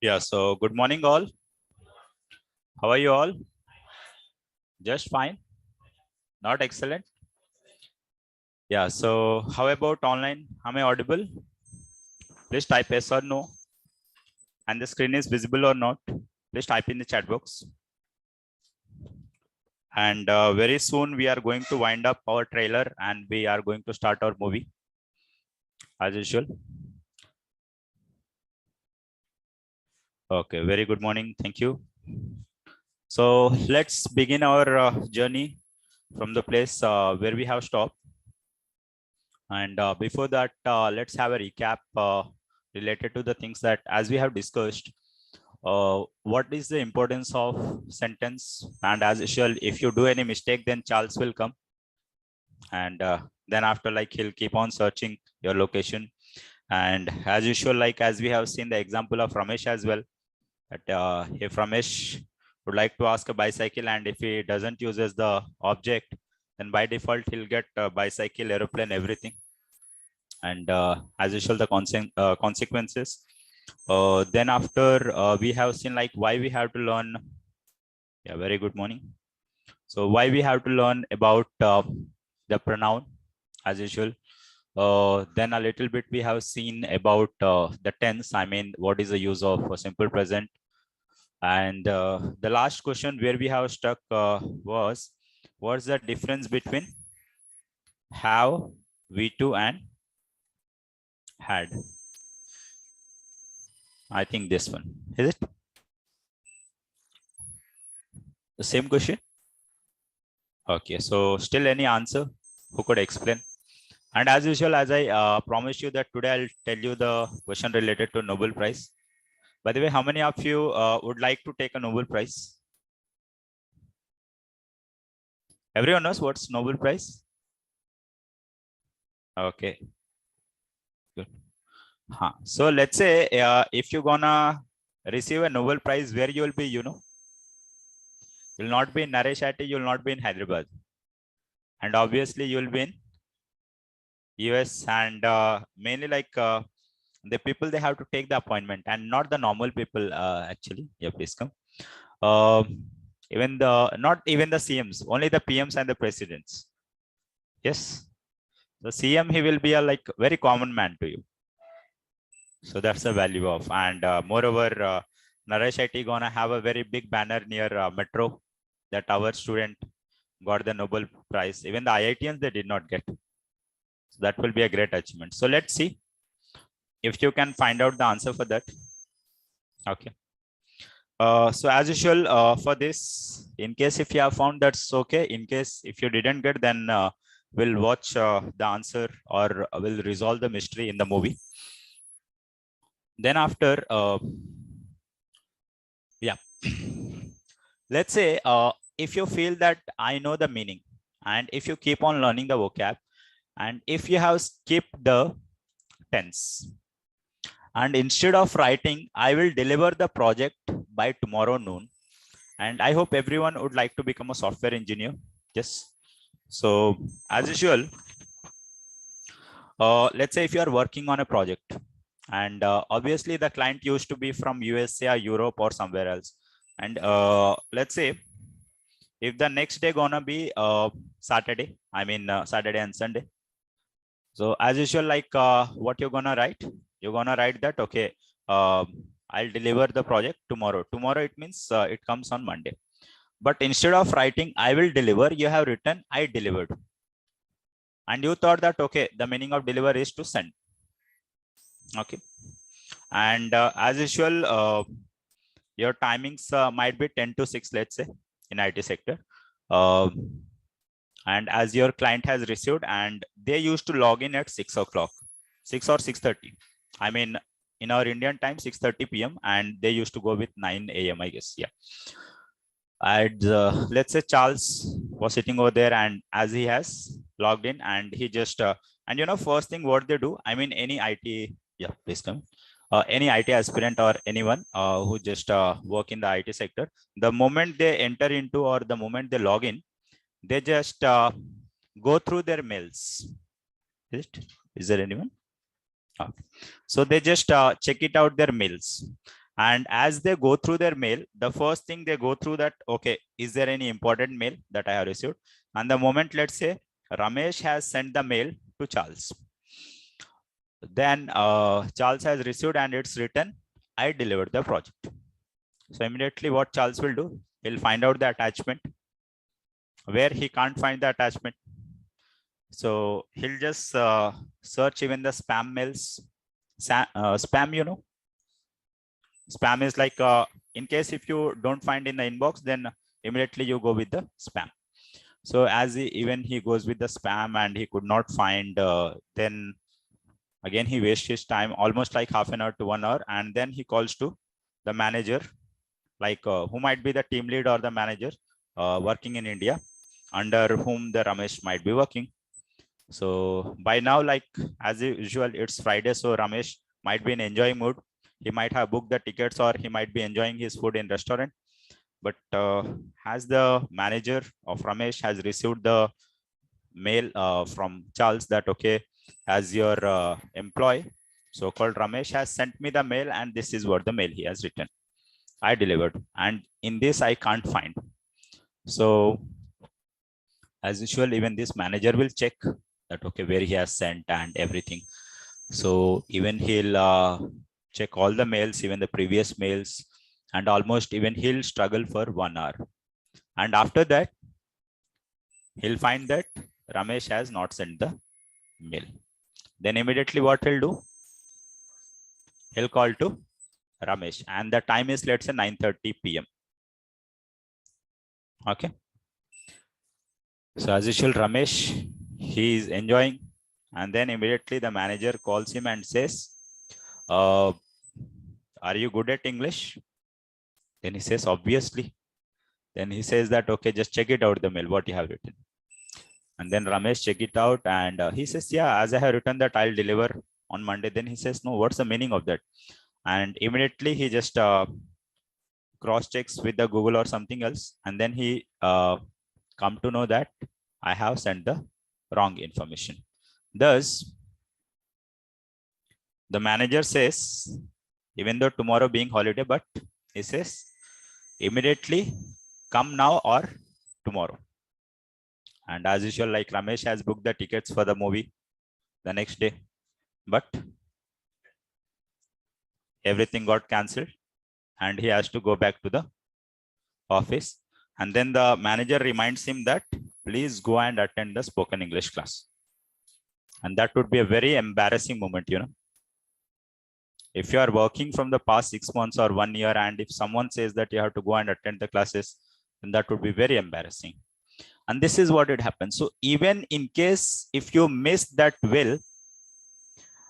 Yeah, so good morning, all. How are you all? Just fine, not excellent. Yeah, so how about online? Am I audible? Please type yes or no. And the screen is visible or not? Please type in the chat box. And very soon we are going to wind up our trailer and we are going to start our movie as usual. Okay, very good morning. Thank you. So let's begin our journey from the place where we have stopped. And before that, let's have a recap related to the things that as we have discussed. What is the importance of sentence? And as usual, if you do any mistake, then Charles will come. And then after, like, he'll keep on searching your location. And as usual, like as we have seen the example of Ramesh as well, that if Ramesh would like to ask a bicycle and if he doesn't uses the object, then by default, he'll get a bicycle, aeroplane, everything. And as usual, the consequences. Then after we have seen like why we have to learn. Yeah, very good morning. So why we have to learn about the pronoun as usual. Then a little bit we have seen about the tense. I mean, what is the use of a simple present? And the last question where we have stuck was, what's the difference between have, V2 and had? I think this one. Is it the same question? Okay, so still any answer? Who could explain? And as usual, as I promised you that today I'll tell you the question related to Nobel Prize. By the way, how many of you would like to take a Nobel Prize? Everyone knows what's Nobel Prize? Okay, good. So let's say if you're gonna receive a Nobel Prize, where you will be, you'll not be in Nareshati, you'll not be in Hyderabad. And obviously you'll be in US and mainly like the people, they have to take the appointment and not the normal people actually. Yeah, please come. Even not even the CMs, only the PMs and the presidents. Yes, the CM, he will be a like very common man to you. So that's the value of. And moreover, Naresh IT gonna have a very big banner near metro that our student got the Nobel Prize. Even the IITians, they did not get. So that will be a great achievement. So let's see if you can find out the answer for that. Okay. So as usual for this, in case if you have found, that's okay. In case if you didn't get, then we'll watch the answer or we'll resolve the mystery in the movie. Then after, yeah, let's say if you feel that I know the meaning and if you keep on learning the vocab and if you have skipped the tense, and instead of writing, I will deliver the project by tomorrow noon. And I hope everyone would like to become a software engineer. Yes. So as usual, let's say if you are working on a project and obviously the client used to be from USA or Europe or somewhere else. And let's say if the next day gonna be Saturday, I mean Saturday and Sunday. So as usual, like what you're gonna write, you're gonna write that, okay, I'll deliver the project tomorrow. Tomorrow, it means it comes on Monday. But instead of writing, I will deliver, you have written, I delivered. And you thought that, okay, the meaning of deliver is to send. Okay. And as usual, your timings might be 10 to 6, let's say, in IT sector. And as your client has received, and they used to log in at 6 o'clock, 6 or 6:30. I mean, in our Indian time, 6:30 p.m. and they used to go with 9 a.m. I guess. Yeah. And let's say Charles was sitting over there, and as he has logged in, and he just and first thing what they do, I mean, any IT, yeah, please come. Any IT aspirant or anyone who just work in the IT sector, the moment they enter into or the moment they log in, they just go through their mails. Is there anyone? Okay. So they just check it out their mails, And as they go through their mail, the first thing they go through that, okay, is there any important mail that I have received? And the moment, let's say, Ramesh has sent the mail to Charles. Then Charles has received and it's written, I delivered the project. So immediately what Charles will do, he'll find out the attachment where he can't find the attachment. So he'll just search even the spam mails. Spam, you know, spam is like, in case if you don't find in the inbox, then immediately you go with the spam. So as even he goes with the spam and he could not find, then again, he wastes his time almost like half an hour to 1 hour. And then he calls to the manager, like who might be the team lead or the manager working in India, under whom the Ramesh might be working. So by now, like as usual, it's Friday. So Ramesh might be in enjoying mood. He might have booked the tickets or he might be enjoying his food in restaurant. But as the manager of Ramesh has received the mail from Charles that, okay, as your employee, so-called Ramesh has sent me the mail and this is what the mail he has written. I delivered. And in this, I can't find. So as usual, even this manager will check that, okay, where he has sent and everything. So even he'll check all the mails, even the previous mails, and almost even he'll struggle for 1 hour. And after that, he'll find that Ramesh has not sent the mail. Then immediately what he'll do, he'll call to Ramesh, and the time is, let's say, 9:30 p.m. Okay. So as usual, Ramesh, he is enjoying, and then immediately the manager calls him and says, are you good at English? Then he says, obviously. Then he says that, okay, just check it out, the mail, what you have written. And then Ramesh check it out and he says, yeah, as I have written that I'll deliver on Monday. Then he says, no, what's the meaning of that? And immediately he just cross checks with the Google or something else. And then he come to know that I have sent the wrong information. Thus, the manager says, even though tomorrow being holiday, but he says, immediately come now or tomorrow. And as usual, like Ramesh has booked the tickets for the movie the next day, but everything got cancelled and he has to go back to the office. And then the manager reminds him that please go and attend the spoken English class. And that would be a very embarrassing moment, you know. If you are working from the past 6 months or 1 year, and if someone says that you have to go and attend the classes, then that would be very embarrassing. And this is what it happens. So even in case if you miss that will,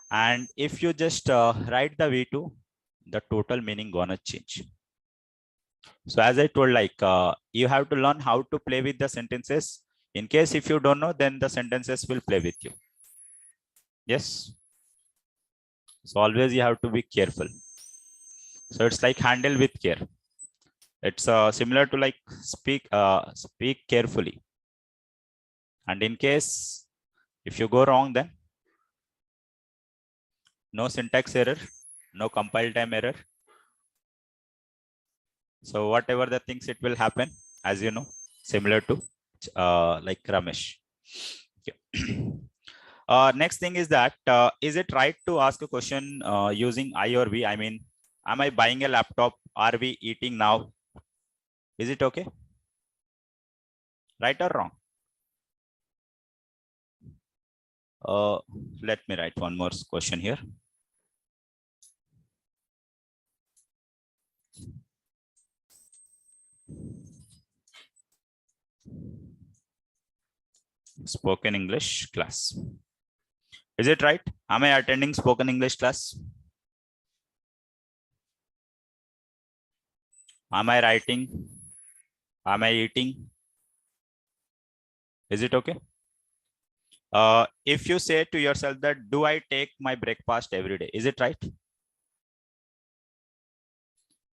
and if you just write the V2, the total meaning gonna change. So as I told, like you have to learn how to play with the sentences. In case if you don't know, then the sentences will play with you. Yes. So always you have to be careful. So it's like handle with care. It's similar to like speak carefully. And in case if you go wrong, then no syntax error, no compile time error. So whatever the things, it will happen, as you know, similar to like Ramesh. Okay. Next thing is that, is it right to ask a question using I or we? I mean, am I buying a laptop? Are we eating now? Is it okay? Right or wrong? Let me write one more question here. Spoken English class. Is it right? Am I attending spoken English class? Am I writing? Am I eating? Is it okay? If you say to yourself that, do I take my breakfast every day? Is it right?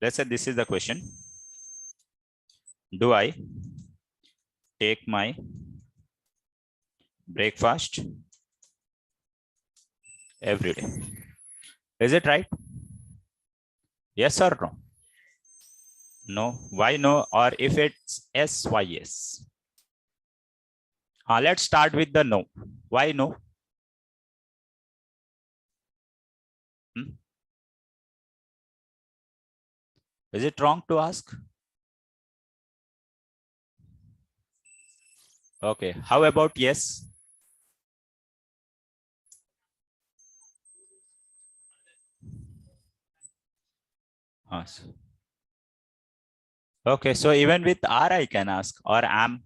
Let's say this is the question. Do I take my breakfast every day? Is it right? Yes or no? No. Why no? Or if it's yes, why yes? Let's start with the no. Why no? Hmm? Is it wrong to ask? Okay. How about yes? Yes. Okay. So even with are I can ask or am.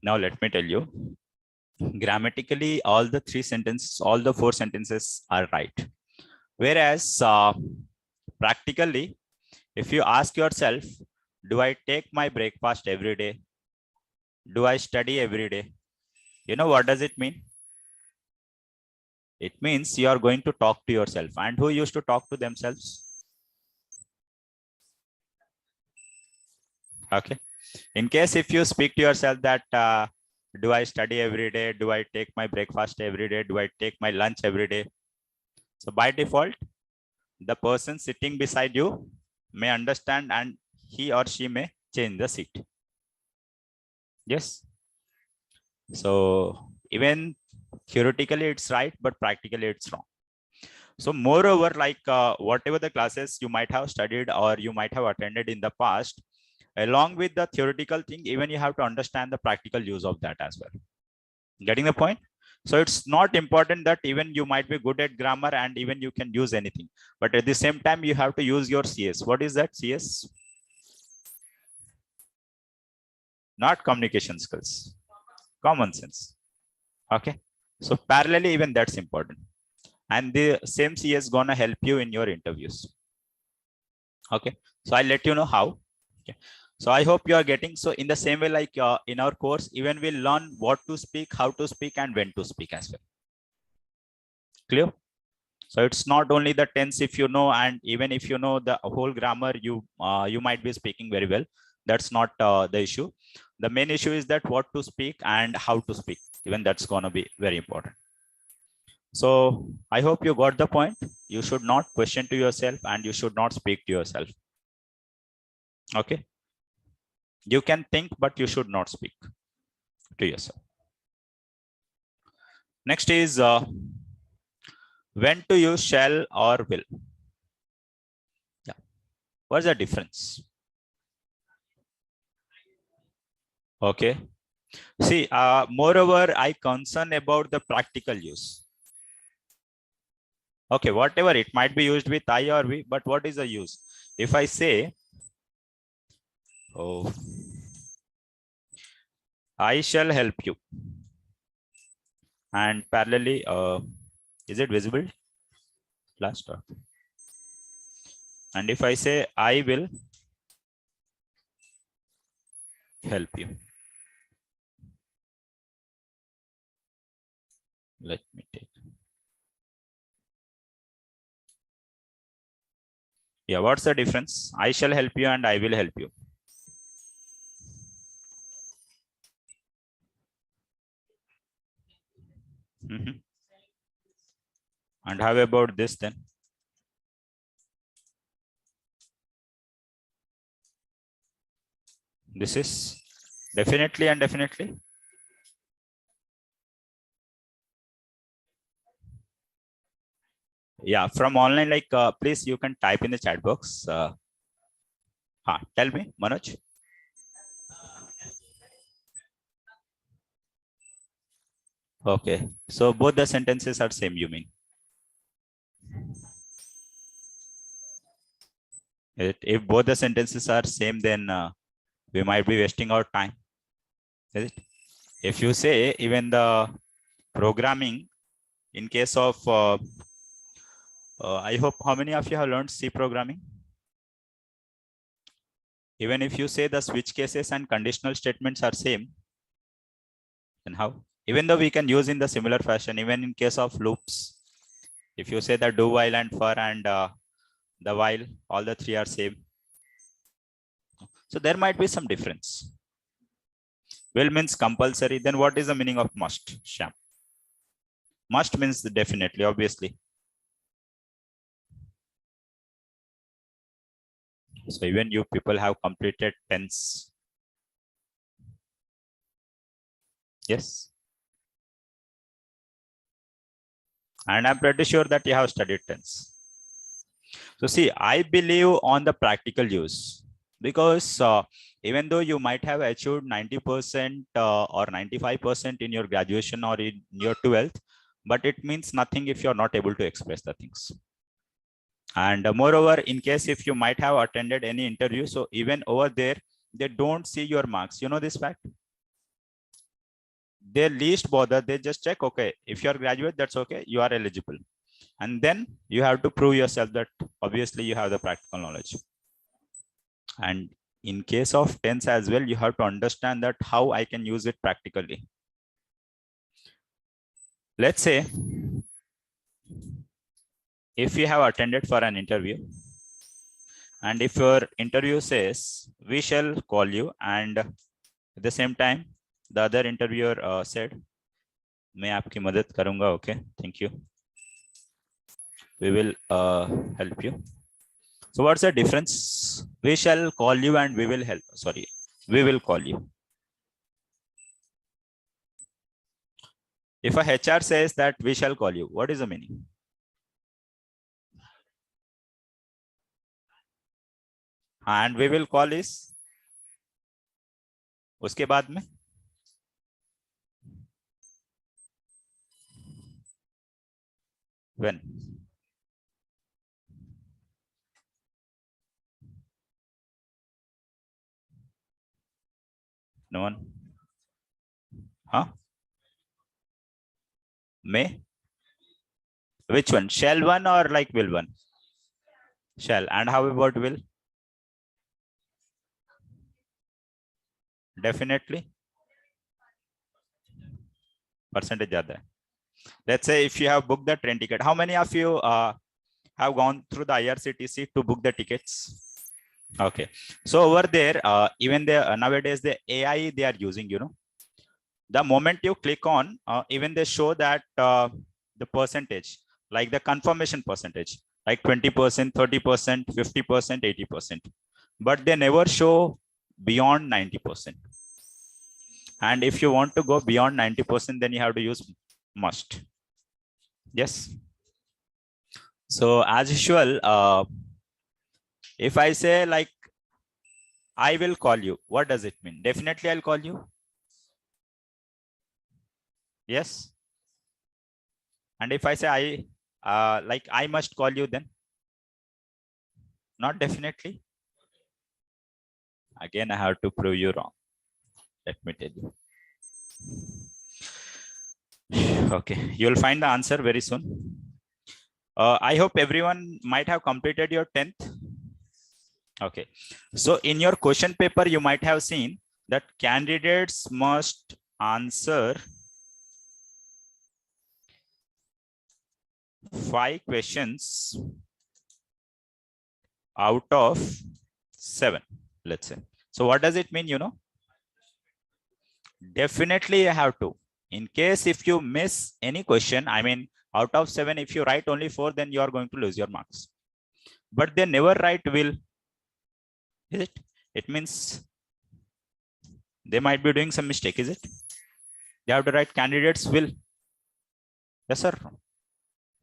Now let me tell you. Grammatically, all the three sentences, all the four sentences are right. Whereas practically, if you ask yourself, do I take my breakfast every day? Do I study every day? You know what does it mean? It means you are going to talk to yourself. And who used to talk to themselves? Okay. In case if you speak to yourself that do I study every day? Do I take my breakfast every day? Do I take my lunch every day? So by default, the person sitting beside you may understand and he or she may change the seat. Yes. So even theoretically it's right, but practically it's wrong. So moreover, like whatever the classes you might have studied or you might have attended in the past, along with the theoretical thing, even you have to understand the practical use of that as well. Getting the point? So it's not important that even you might be good at grammar and even you can use anything. But at the same time, you have to use your CS. What is that CS? Not communication skills, common sense. Okay. So parallelly, even that's important. And the same CS gonna help you in your interviews. Okay. So I'll let you know how. Okay. So I hope you are getting. So in the same way, like in our course, even we'll learn what to speak, how to speak, and when to speak as well. Clear? So it's not only the tense if you know, and even if you know the whole grammar, you might be speaking very well. That's not the issue. The main issue is that what to speak and how to speak. Even that's gonna be very important. So I hope you got the point. You should not question to yourself and you should not speak to yourself. Okay. You can think, but you should not speak to yourself. Next is when to use shall or will. Yeah. What's the difference? Okay. See, moreover, I concern about the practical use. Okay, whatever it might be used with I or we, but what is the use? If I say, oh, I shall help you. And parallelly, is it visible? Last stop. And if I say, I will help you. Let me take. Yeah, what's the difference? I shall help you and I will help you. Mm-hmm. And how about this then? This is definitely and definitely. Yeah, from online, like please you can type in the chat box. Tell me, Manoj. Okay, so both the sentences are same, you mean? If both the sentences are same, then we might be wasting our time. Is it? If you say even the programming, in case of, I hope how many of you have learned C programming? Even if you say the switch cases and conditional statements are same, then how? Even though we can use in the similar fashion, even in case of loops, if you say the do while and for and the while, all the three are same. So there might be some difference. Will means compulsory. Then what is the meaning of must, Shyam? Must means definitely, obviously. So even you people have completed tense. Yes. And I'm pretty sure that you have studied tense. So see, I believe on the practical use because even though you might have achieved 90% or 95% in your graduation or in your 12th, but it means nothing if you're not able to express the things. And moreover, in case if you might have attended any interview, so even over there, they don't see your marks. You know this fact? They least bother, they just check, okay, if you're graduate, that's okay, you are eligible. And then you have to prove yourself that obviously you have the practical knowledge. And in case of tense as well, you have to understand that how I can use it practically. Let's say if you have attended for an interview, and if your interview says we shall call you, and at the same time the other interviewer said मैं आपकी मदद करूंगा, okay, thank you, we will help you. So what's the difference? We shall call you and we will help. Sorry, we will call you. If a HR says that we shall call you, what is the meaning? And we will call is उसके बाद में when? No one? Huh? May? Which one? Shall one or like will one? Shall. And how about will? Definitely. Percentage ज़्यादा है. Let's say if you have booked the train ticket, how many of you have gone through the IRCTC to book the tickets? Okay, so over there, even the nowadays the AI they are using, you know, the moment you click on, even they show that the percentage, like the confirmation percentage, like 20%, 30%, 50%, 80%, but they never show beyond 90%. And if you want to go beyond 90%, then you have to use must. Yes. So as usual, if I say like I will call you, what does it mean? Definitely I'll call you. Yes. And if I say like I must call you, then not definitely. Again, I have to prove you wrong. Let me tell you. Okay, you'll find the answer very soon. I hope everyone might have completed your 10th. Okay, so in your question paper, you might have seen that candidates must answer 5 questions out of 7, let's say. So what does it mean, you know? Definitely you have to. In case if you miss any question, I mean, out of 7, if you write only 4, then you are going to lose your marks. But they never write will. Is it? It means they might be doing some mistake, is it? They have to write candidates will. Yes, sir.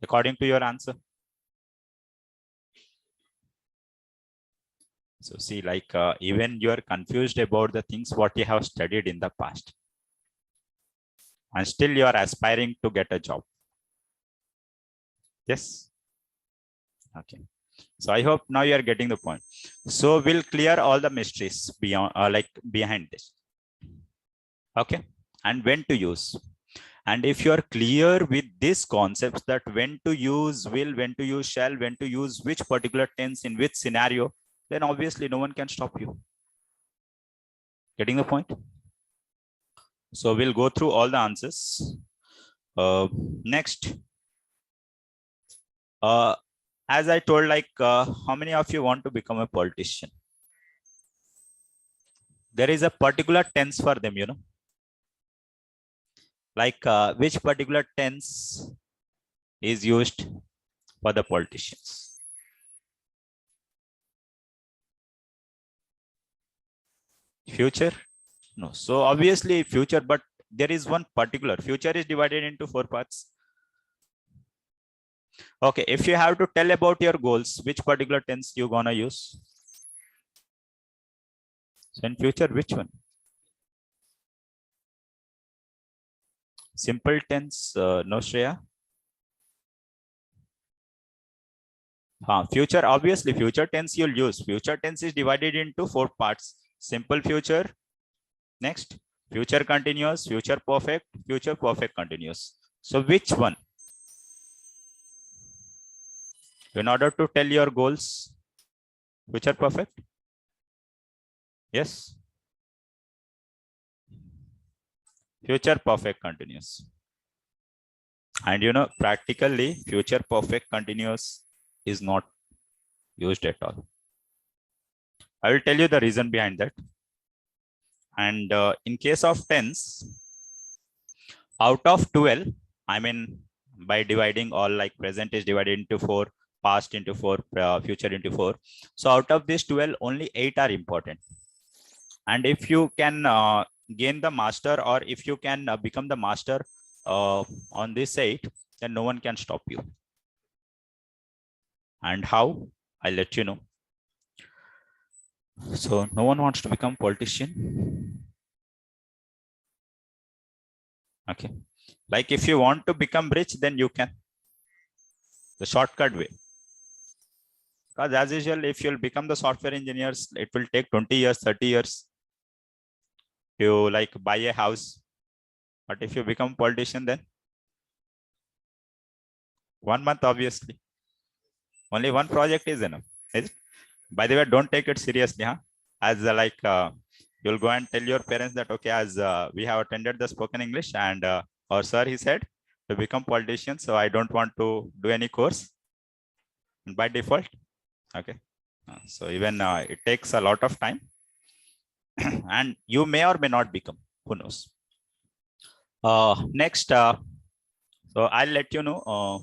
According to your answer. So see, like even you are confused about the things what you have studied in the past. And still you are aspiring to get a job. Yes. Okay. So I hope now you are getting the point. So we'll clear all the mysteries beyond, like behind this. Okay. And when to use. And if you are clear with these concepts that when to use will, when to use shall, when to use which particular tense in which scenario, then obviously no one can stop you. Getting the point? So we'll go through all the answers. Next. As I told, like how many of you want to become a politician? There is a particular tense for them, you know. Like which particular tense is used for the politicians? Future? No. So obviously future, but there is one particular. Future is divided into 4 parts. Okay, if you have to tell about your goals, which particular tense you gonna use? So in future, which one? Simple tense, no Shreya? Future, obviously future tense you'll use. Future tense is divided into 4 parts. Simple future, next, future continuous, future perfect continuous. So which one? In order to tell your goals, future perfect? Yes. Future perfect continuous. And you know, practically future perfect continuous is not used at all. I will tell you the reason behind that. And in case of tense, out of 12, I mean, by dividing all, like present is divided into 4, past into 4, future into 4. So out of these 12, only 8 are important. And if you can gain the master, or if you can become the master on this 8, then no one can stop you. And how? I'll let you know. So no one wants to become politician. Okay. Like if you want to become rich, then you can. The shortcut way. Because as usual, if you'll become the software engineers, it will take 20 years, 30 years to like buy a house. But if you become politician, then 1 month, obviously. Only one project is enough. By the way, don't take it seriously, huh? As you'll go and tell your parents that, okay, as we have attended the spoken English, and our sir, he said to become politician, so I don't want to do any course by default. Okay. So even it takes a lot of time and you may or may not become, who knows. Next, so I'll let you know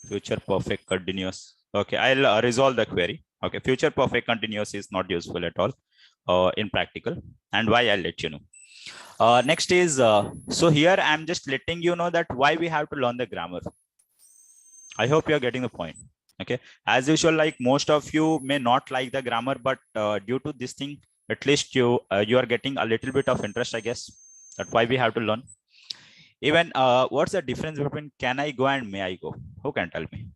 future perfect continuous. Okay, I'll resolve the query. Okay, future perfect continuous is not useful at all in practical, and why I'll let you know. Next is, so here I'm just letting you know that why we have to learn the grammar. I hope you're getting the point. Okay, as usual, like most of you may not like the grammar, but due to this thing, at least you are getting a little bit of interest, I guess. That's why we have to learn. Even what's the difference between can I go and may I go? Who can tell me?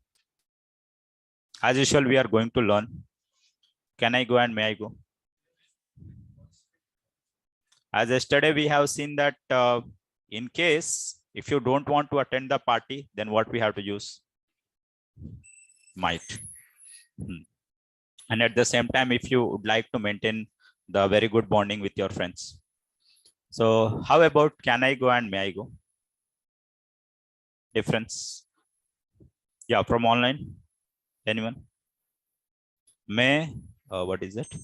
As usual, we are going to learn can I go and may I go. As yesterday, we have seen that in case if you don't want to attend the party, then what we have to use? Might. And at the same time, if you would like to maintain the very good bonding with your friends. So how about can I go and may I go? Difference? Yeah, from online. Anyone? May, what is it?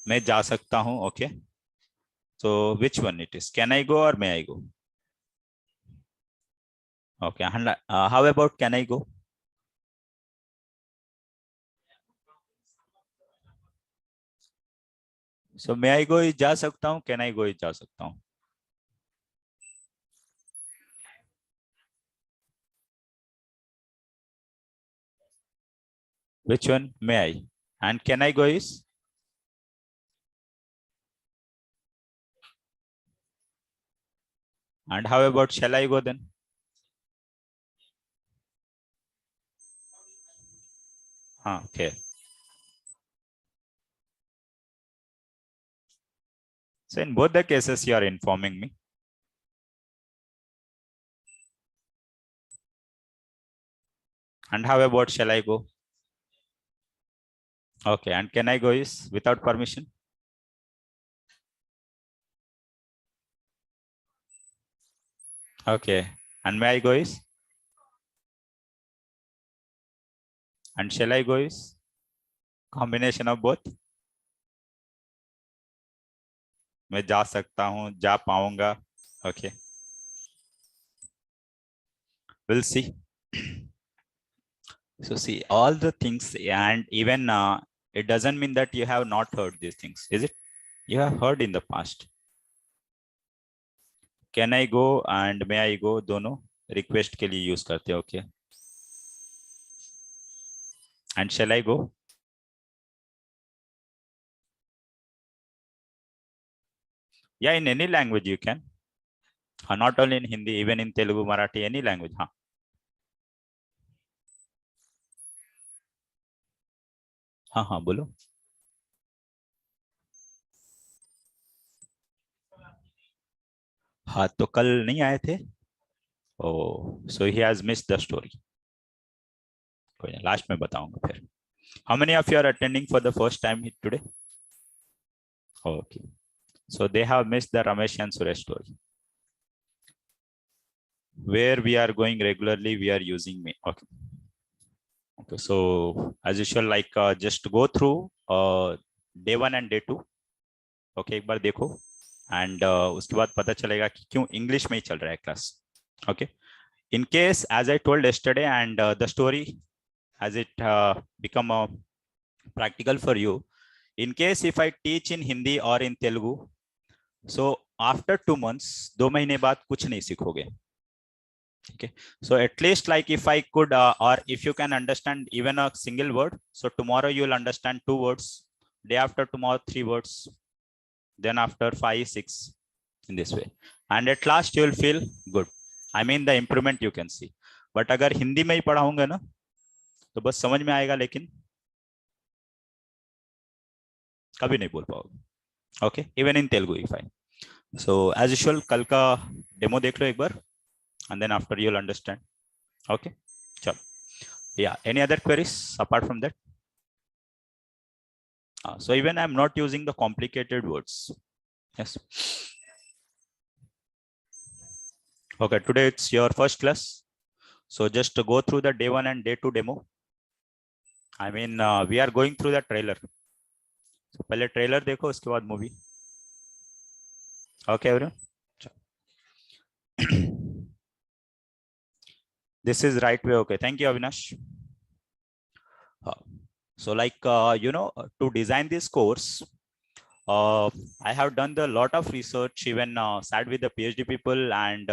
मैं जा सकता हूँ. Okay. So which one it is? Can I go or may I go? Okay. And how about can I go? So may I go is जा सकता हूँ. Can I go is जा सकता हूँ. Which one? May I? And can I go is? And how about shall I go then? Okay. So in both the cases, you are informing me. And how about shall I go? Okay. And can I go is without permission? Okay. And may I go is? And shall I go is? Combination of both. मैं जा सकता हूँ, जा पाऊंगा. Okay. We'll see. So see all the things, and even it doesn't mean that you have not heard these things, is it? You have heard in the past. Can I go and may I go दोनों request के लिए use करते हैं, okay? And shall I go? Yeah, in any language you can. Not only in Hindi, even in Telugu, Marathi, any language. हाँ बोलो. हाँ तो कल नहीं आए थे. Oh, so he has missed the story. कोई नहीं, लास्ट में बताऊंगा फिर. How many of you are attending for the first time today? Okay. So they have missed the Ramesh and Suresh story. Where we are going regularly, we are using me. Okay. Okay. So as usual, like just go through day 1 and day 2. Okay, एक बार देखो. And उसके बाद पता चलेगा कि क्यों English में ही चल रहा है class. Okay. In case, as I told yesterday, and the story, as it become practical for you, in case if I teach in Hindi or in Telugu, so after 2 months, 2 महीने बाद कुछ नहीं सीखोगे. Okay, so at least like if I could or if you can understand even a single word, so tomorrow you will understand 2 words, day after tomorrow 3 words, then after 5 6, in this way, and at last you will feel good. I mean the improvement you can see. But अगर हिंदी में ही पढ़ाऊंगा ना तो बस समझ में आएगा लेकिन कभी नहीं बोल पाओगे. Okay, even in Telugu if I. So as usual कल का डेमो देख लो एक बार, and then after you'll understand. Okay, chalo. Yeah, any other queries apart from that? So even I'm not using the complicated words. Yes. Okay, today it's your first class, so just to go through the day 1 and day 2 demo. I mean we are going through the trailer. So पहले trailer देखो, उसके बाद movie. Okay everyone. This is right way. Okay, thank you Avinash. So like to design this course, I have done the lot of research, even sat with the PhD people, and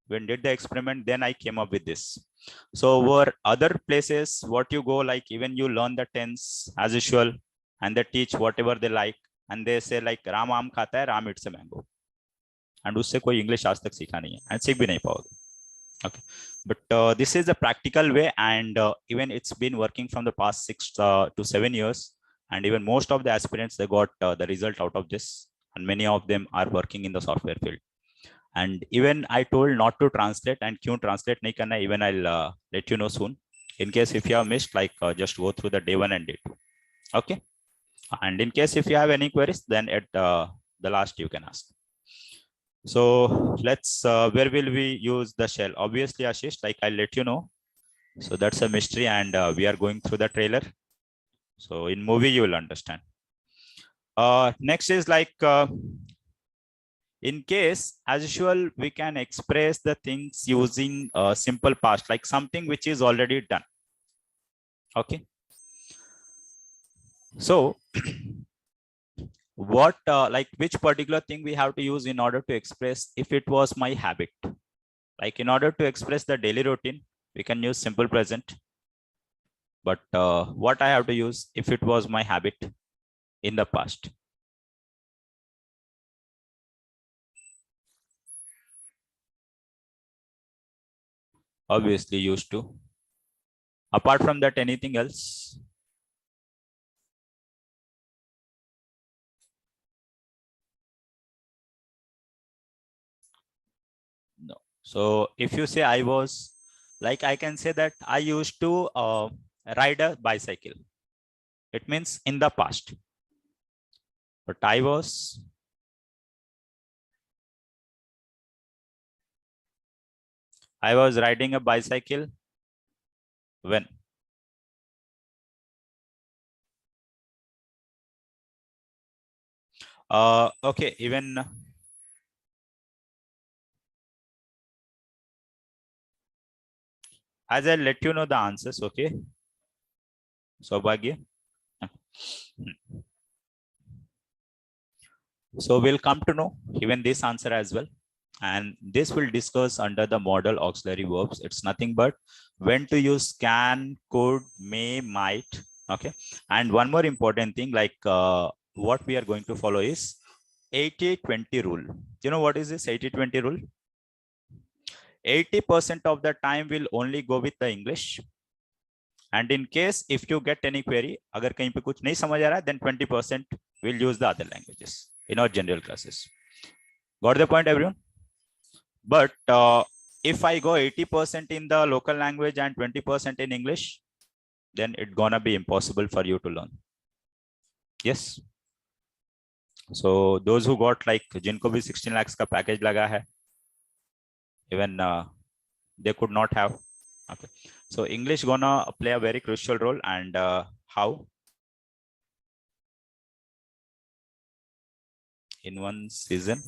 when did the experiment, then I came up with this. So over other places, what you go, like even you learn the tense as usual, and they teach whatever they like, and they say like Ram aam khata hai, Ram eats a mango, and उससे कोई English आज तक सीखा नहीं है, and सीख भी नहीं पाओगे. Okay, but this is a practical way, and even it's been working from the past 6 to 7 years, and even most of the aspirants, they got the result out of this, and many of them are working in the software field. And even I told not to translate, and kyun translate nahi karna, even I'll let you know soon. In case if you have missed, like just go through the day 1 and day 2. Okay, and in case if you have any queries, then at the last you can ask. So let's where will we use the shell? Obviously Ashish, like I'll let you know. So that's a mystery, and we are going through the trailer. So in movie you will understand. Next is like in case, as usual, we can express the things using simple past, like something which is already done. Okay, so what like which particular thing we have to use in order to express if it was my habit? Like in order to express the daily routine, we can use simple present. But what I have to use if it was my habit in the past? Obviously used to. Apart from that, anything else? No. So if you say I was, like I can say that I used to ride a bicycle. It means in the past. But I was riding a bicycle when? Okay, even as I let you know the answers, okay? Saubhagya. So we'll come to know even this answer as well. And this will discuss under the modal auxiliary verbs. It's nothing but when to use can, could, may, might. Okay. And one more important thing, like what we are going to follow is 80-20 rule. You know what is this 80-20 rule? 80% of the time will only go with the English. And in case if you get any query, agar kahin pe kuch nahi samajh aa raha, then 20% will use the other languages in our general classes. Got the point, everyone? But if I go 80% in the local language and 20% in English, then it's gonna be impossible for you to learn. Yes. So those who got like jinko bhi 16 lakhs ka package laga hai, even they could not have. Okay. So English gonna play a very crucial role, and how? In one season.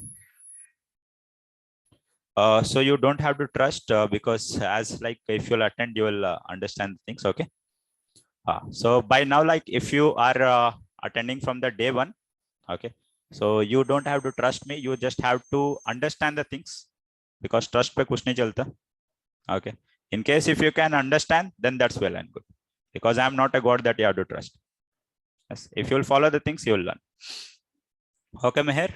So you don't have to trust because as like if you'll attend, you will understand things. Okay. So by now, like if you are attending from the day one, okay. So you don't have to trust me. You just have to understand the things, because trust pe kuch nahi chalta. Okay. In case if you can understand, then that's well and good, because I'm not a god that you have to trust. Yes. If you'll follow the things, you'll learn. Okay, Meher.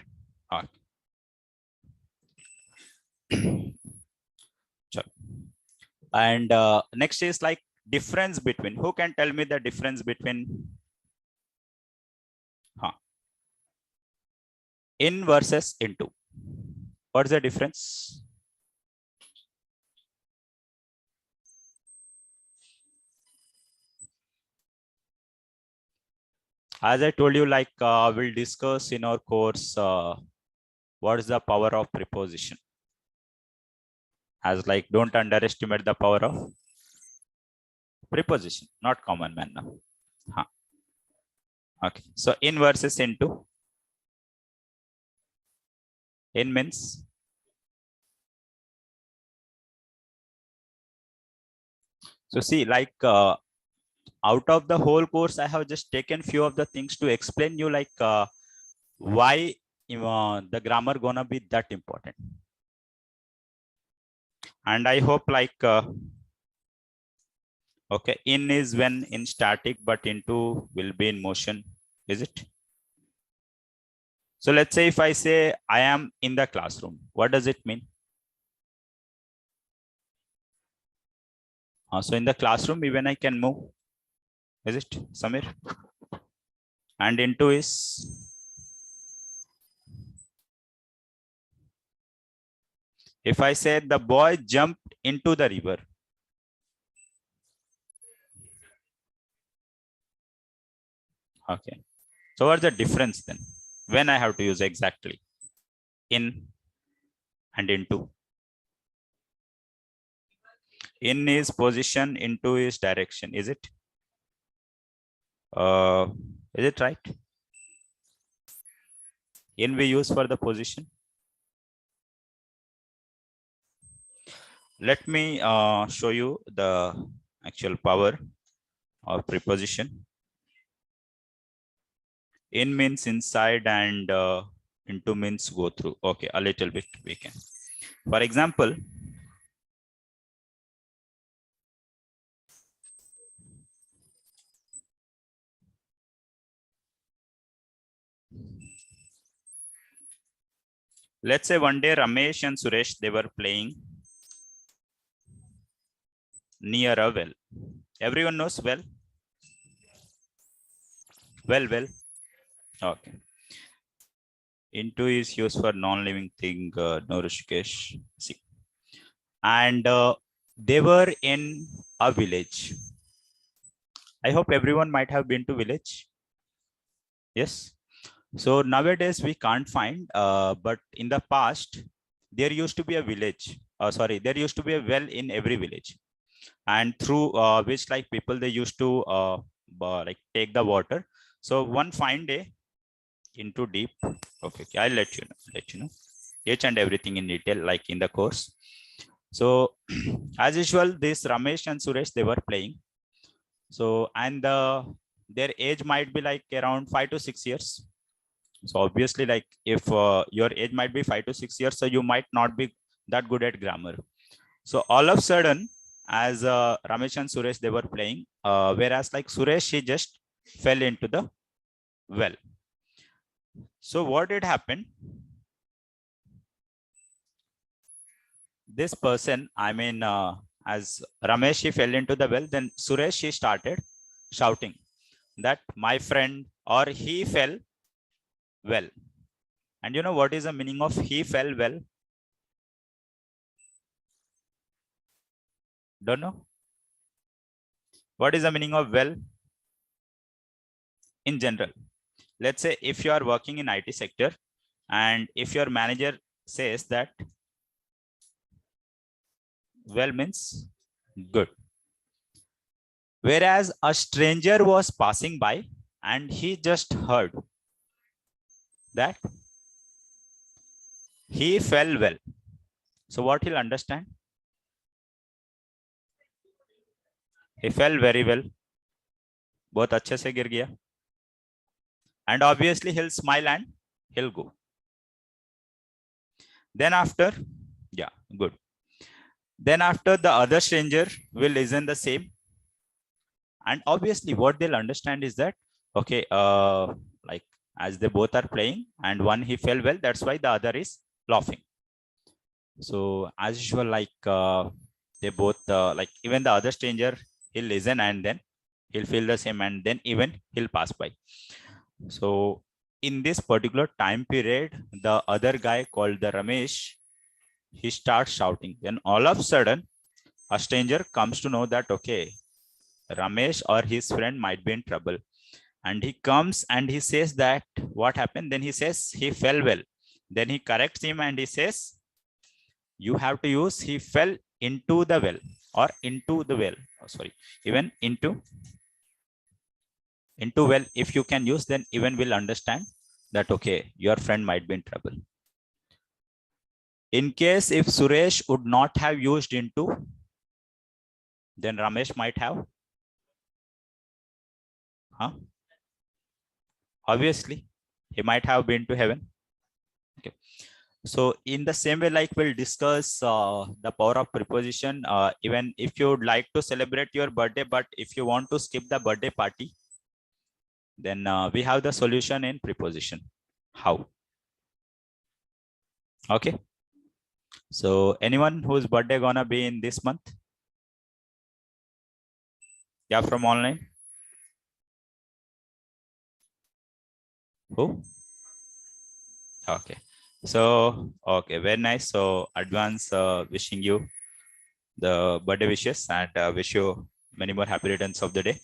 And next is like difference between. Who can tell me the difference between in versus into? What's the difference? As I told you, like we'll discuss in our course what is the power of preposition. As like don't underestimate the power of preposition, not common man now. Okay, so in versus into. In means so see, like out of the whole course, I have just taken few of the things to explain you, like why the grammar gonna be that important. And I hope like okay, in is when in static, but into will be in motion, is it? So let's say if I say I am in the classroom, what does it mean? So in the classroom, even I can move, is it, Samir? And into is if I say the boy jumped into the river. Okay. So what's the difference then? When I have to use exactly in and into. In is position, into is direction, is it? Is it right? In we use for the position. Let me show you the actual power of preposition. In means inside and into means go through. Okay, a little bit we can. For example, let's say one day Ramesh and Suresh, they were playing near a well. Everyone knows well? Well. Okay. Into is used for non-living thing, no Rishikesh. See. And they were in a village. I hope everyone might have been to village. Yes. So nowadays we can't find, but in the past, there used to be a village. There used to be a well in every village, and through which like people they used to like take the water. So one fine day, into deep. Okay, I'll let you know each and everything in detail, like in the course. So as usual, this Ramesh and Suresh, they were playing. So, and their age might be like around 5 to 6 years. So obviously, like if your age might be 5 to 6 years, so you might not be that good at grammar. So all of a sudden, as Ramesh and Suresh, they were playing, whereas like Suresh, he just fell into the well. So what did happen? This person, I mean, as Ramesh, he fell into the well, then Suresh, he started shouting that my friend or he fell well. And you know what is the meaning of he fell well? Don't know. What is the meaning of well in general? Let's say if you are working in IT sector and if your manager says that well means good. Whereas a stranger was passing by and he just heard that he fell well. So what he'll understand? He fell very well. बहुत अच्छे से गिर गया. And obviously he'll smile and he'll go. Then after, yeah, good. Then after the other stranger will listen the same. And obviously what they'll understand is that, okay, like as they both are playing and one he fell well, that's why the other is laughing. So as usual, like they both, like even the other stranger, he'll listen and then he'll feel the same and then even he'll pass by. So in this particular time period, the other guy called the Ramesh, he starts shouting. Then all of a sudden, a stranger comes to know that, okay, Ramesh or his friend might be in trouble. And he comes and he says that what happened? Then he says he fell well. Then he corrects him and he says, you have to use he fell into the well or into the well. Oh, sorry, even into well. If you can use, then even will understand that, okay, your friend might be in trouble. In case if Suresh would not have used into, then Ramesh might have. Huh? Obviously, he might have been to heaven. Okay. So in the same way, like we'll discuss the power of preposition. Even if you would like to celebrate your birthday, but if you want to skip the birthday party, then we have the solution in preposition. How? Okay. So anyone whose birthday gonna be in this month? Yeah, from online. Who? Okay. So, okay, very nice. So advance wishing you the birthday wishes and wish you many more happy returns of the day.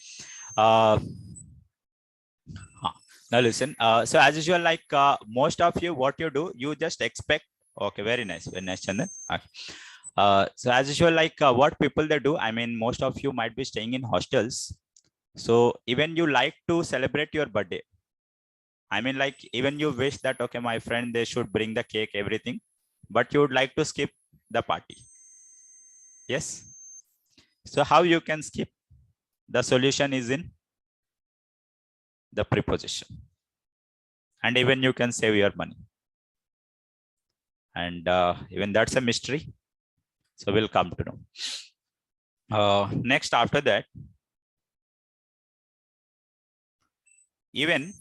Uh, now listen, so as usual, like most of you, what you do, you just expect, okay, very nice, Chandan. Okay. So as usual, like what people they do, I mean, most of you might be staying in hostels. So even you like to celebrate your birthday. I mean, like even you wish that, okay, my friend, they should bring the cake, everything, but you would like to skip the party. Yes. So how you can skip? The solution is in the preposition. And even you can save your money. And even that's a mystery. So we'll come to know. Next, after that, even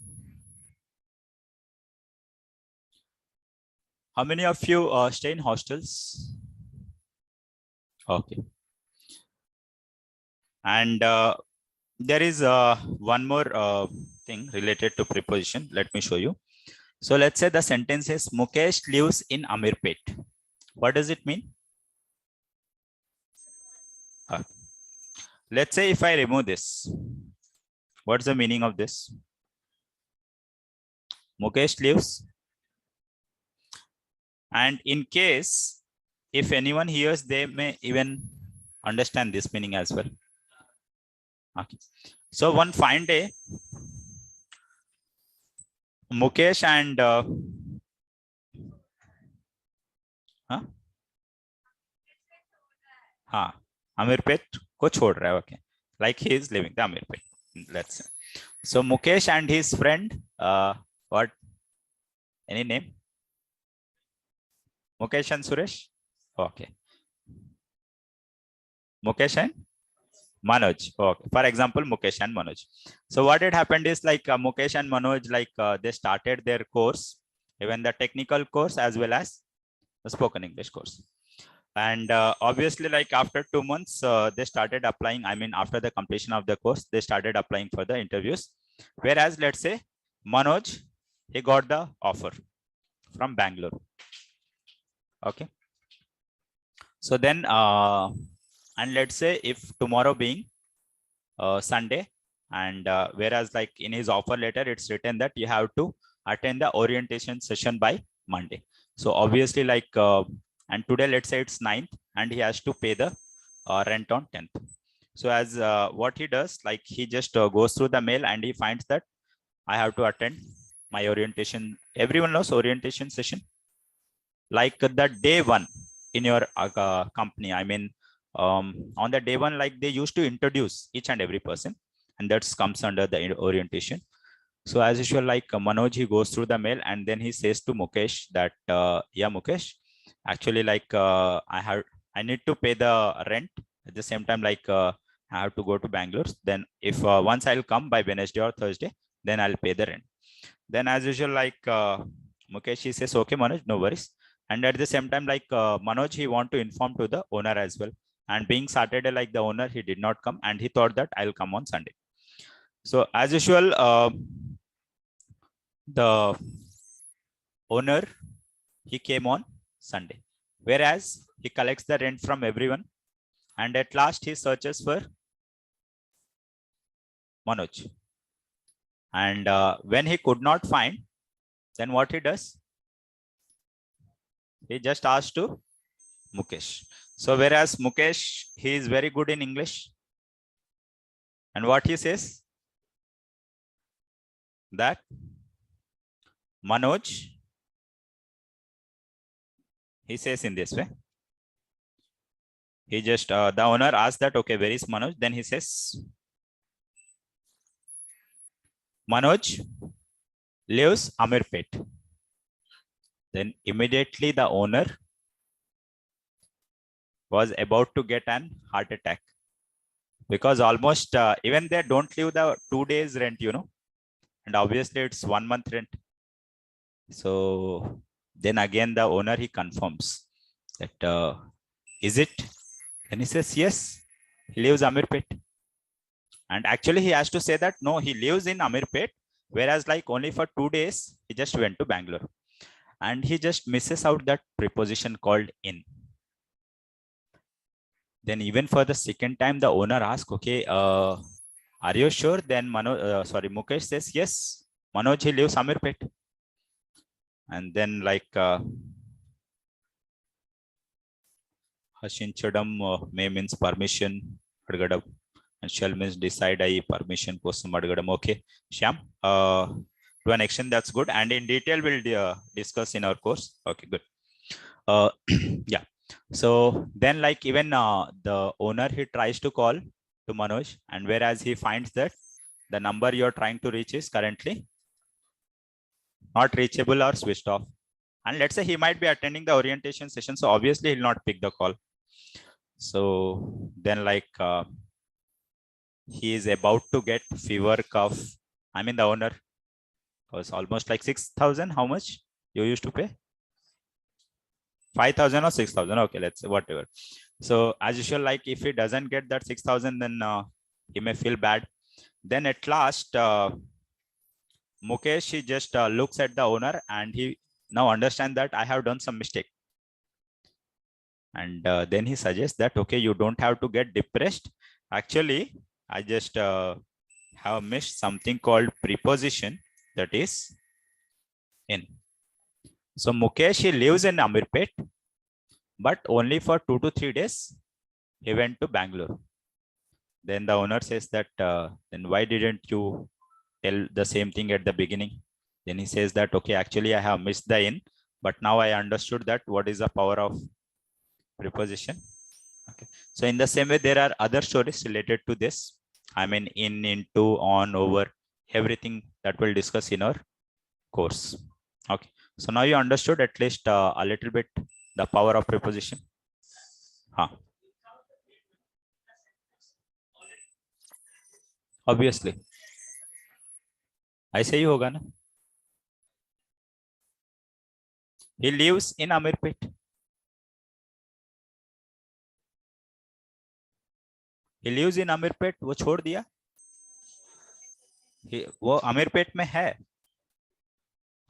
how many of you stay in hostels? Okay. And there is one more thing related to preposition. Let me show you. So let's say the sentence is Mukesh lives in Amirpet. What does it mean? Let's say if I remove this, what's the meaning of this? Mukesh lives. And in case if anyone hears, they may even understand this meaning as well. Okay. So one fine day, Mukesh and huh? हाँ, Amirpet को छोड़ रहा है. Okay, like he is leaving the Amirpet. Let's say. So Mukesh and his friend, what? Any name? Mukesh and Suresh. Okay. Mukesh and Manoj. Okay. For example, Mukesh and Manoj. So what had happened is like Mukesh and Manoj, like they started their course, even the technical course as well as the spoken English course. And obviously, like after 2 months, they started applying. I mean, after the completion of the course, they started applying for the interviews. Whereas, let's say Manoj, he got the offer from Bangalore. Okay. So then, and let's say if tomorrow being Sunday, and whereas like in his offer letter, it's written that you have to attend the orientation session by Monday. So obviously like, and today, let's say it's 9th and he has to pay the rent on 10th. So as what he does, like he just goes through the mail and he finds that I have to attend my orientation. Everyone knows orientation session. Like the day one in your company, I mean, on the day one, like they used to introduce each and every person, and that comes under the orientation. So as usual, like Manoj, he goes through the mail and then he says to Mukesh that, yeah, Mukesh, actually like I need to pay the rent at the same time, like I have to go to Bangalore. Then if once I'll come by Wednesday or Thursday, then I'll pay the rent. Then as usual, like Mukesh, he says, okay, Manoj, no worries. And at the same time, like Manoj, he want to inform to the owner as well. And being Saturday, like the owner, he did not come and he thought that I'll come on Sunday. So as usual, the owner, he came on Sunday, whereas he collects the rent from everyone. And at last he searches for Manoj. And when he could not find, then what he does? He just asked to Mukesh. So whereas Mukesh, he is very good in English. And what he says? That Manoj, he says in this way. He just, the owner asks that, okay, where is Manoj? Then he says, Manoj lives Amirpet. Then immediately the owner was about to get an heart attack, because almost even they don't leave the 2 days rent, you know, and obviously it's 1 month rent. So then again the owner, he confirms that, is it? And he says, yes, he lives Amirpet. And actually he has to say that no, he lives in Amirpet, whereas like only for 2 days he just went to Bangalore. And he just misses out that preposition called in. Then even for the second time, the owner asks, okay, are you sure? Then Mukesh says, yes, Manoj, he lives Amirpet. And then like Hashinchadam may means permission, Adgadam, and shall means decide I permission kosam Adgadam. Okay, Shyam, to an extent that's good. And in detail, we'll discuss in our course. Okay, good. Yeah. So then like even the owner, he tries to call to Manoj, and whereas he finds that the number you're trying to reach is currently not reachable or switched off. And let's say he might be attending the orientation session, so obviously he'll not pick the call. So then like he is about to get fever, cough. I mean the owner was almost like 6,000. How much you used to pay? 5,000 or 6,000. Okay, let's say whatever. So as usual, like if he doesn't get that 6,000, then he may feel bad. Then at last, Mukesh, he just looks at the owner and he now understands that I have done some mistake. And then he suggests that, okay, you don't have to get depressed. Actually, I just have missed something called preposition, that is in. So Mukesh, he lives in Amirpet, but only for 2 to 3 days, he went to Bangalore. Then the owner says that, then why didn't you tell the same thing at the beginning? Then he says that, okay, actually I have missed the in, but now I understood that what is the power of preposition. Okay. So in the same way, there are other stories related to this. I mean, in, into, on, over, everything that we'll discuss in our course. Okay. So now you understood at least a little bit the power of preposition. Huh. Obviously. ऐसे ही होगा ना. He lives in Amirpet. He lives in Amirpet. वो छोड़ दिया. वो अमीरपेट में है.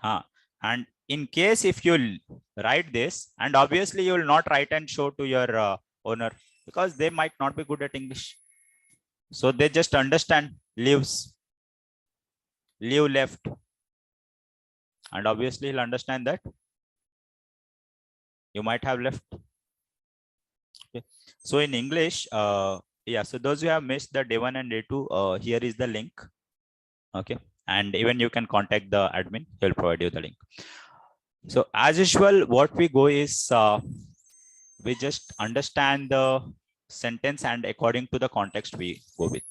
हाँ. And in case if you write this, and obviously you will not write and show to your owner because they might not be good at English. So they just understand lives, live left. And obviously he'll understand that you might have left. Okay. So in English, yeah, so those who have missed the day 1 and day 2, here is the link. Okay. And even you can contact the admin, he'll provide you the link. So as usual, what we go is we just understand the sentence and according to the context we go with.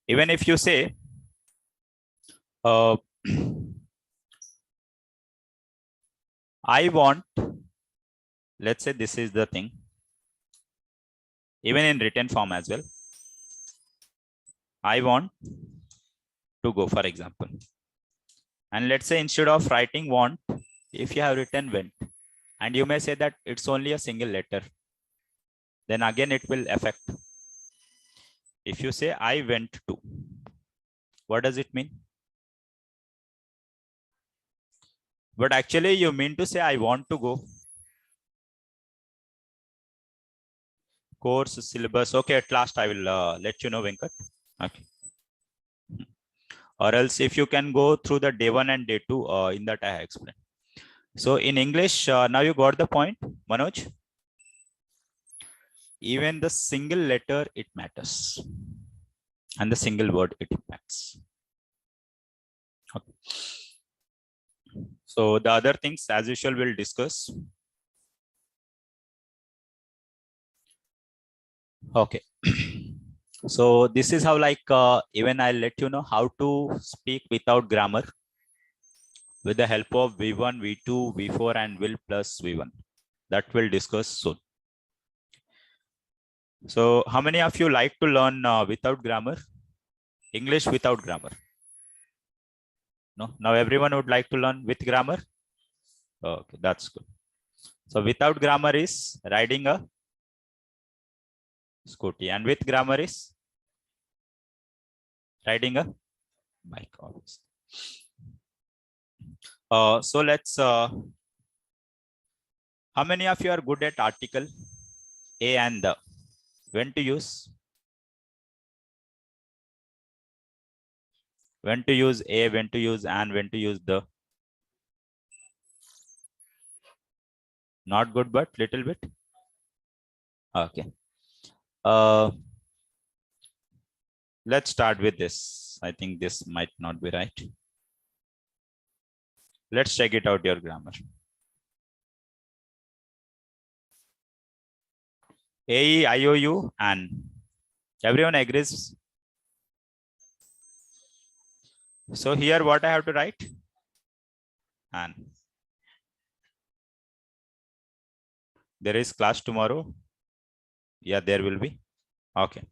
Even if you say, I want, let's say this is the thing, even in written form as well. I want to go, for example. And let's say instead of writing want, if you have written went, and you may say that it's only a single letter, then again it will affect. If you say I went to, what does it mean? But actually you mean to say I want to go. Course, syllabus. Okay, at last I will let you know, Venkat. Okay. Or else if you can go through the day 1 and day 2, in that I have explained. So in English, now you got the point, Manoj? Even the single letter, it matters. And the single word, it impacts. Okay. So the other things, as usual, we'll discuss. Okay. So this is how, like, even I'll let you know how to speak without grammar with the help of V1, V2, V4, and will plus V1. That we'll discuss soon. So how many of you like to learn without grammar? English without grammar? No, now everyone would like to learn with grammar. Okay, that's good. So without grammar is riding a scooty, and with grammar is riding a bike. Obviously. So let's. How many of you are good at article a and the? When to use? When to use a? When to use and? When to use the? Not good, but little bit. Okay. Let's start with this. I think this might not be right. Let's check it out, your grammar. A, I, O, U, and. Everyone agrees? So here what I have to write? And. There is class tomorrow. Yeah, there will be. Okay.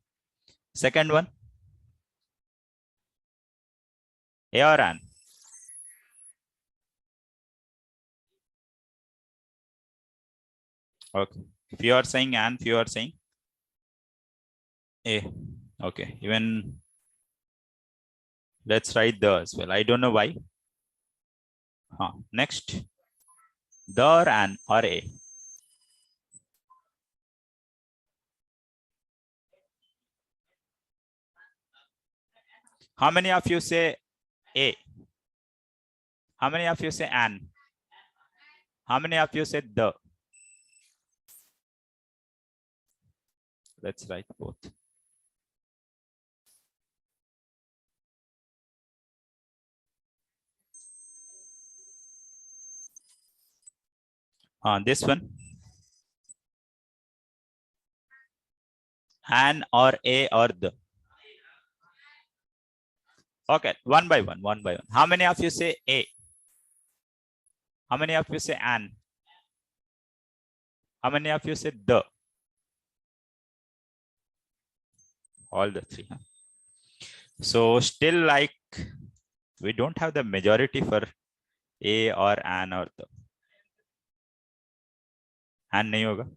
Second one. A or an? Okay. If you are saying and, if you are saying A. Okay. Even let's write the as well. I don't know why. Next. The or an or A. How many of you say A? How many of you say an? How many of you say the? Let's write both. This one. An or a or the? Okay, one by one, one by one. How many of you say a? How many of you say an? How many of you say the? All the three. Huh? So still like we don't have the majority for a or an or the. An नहीं होगा.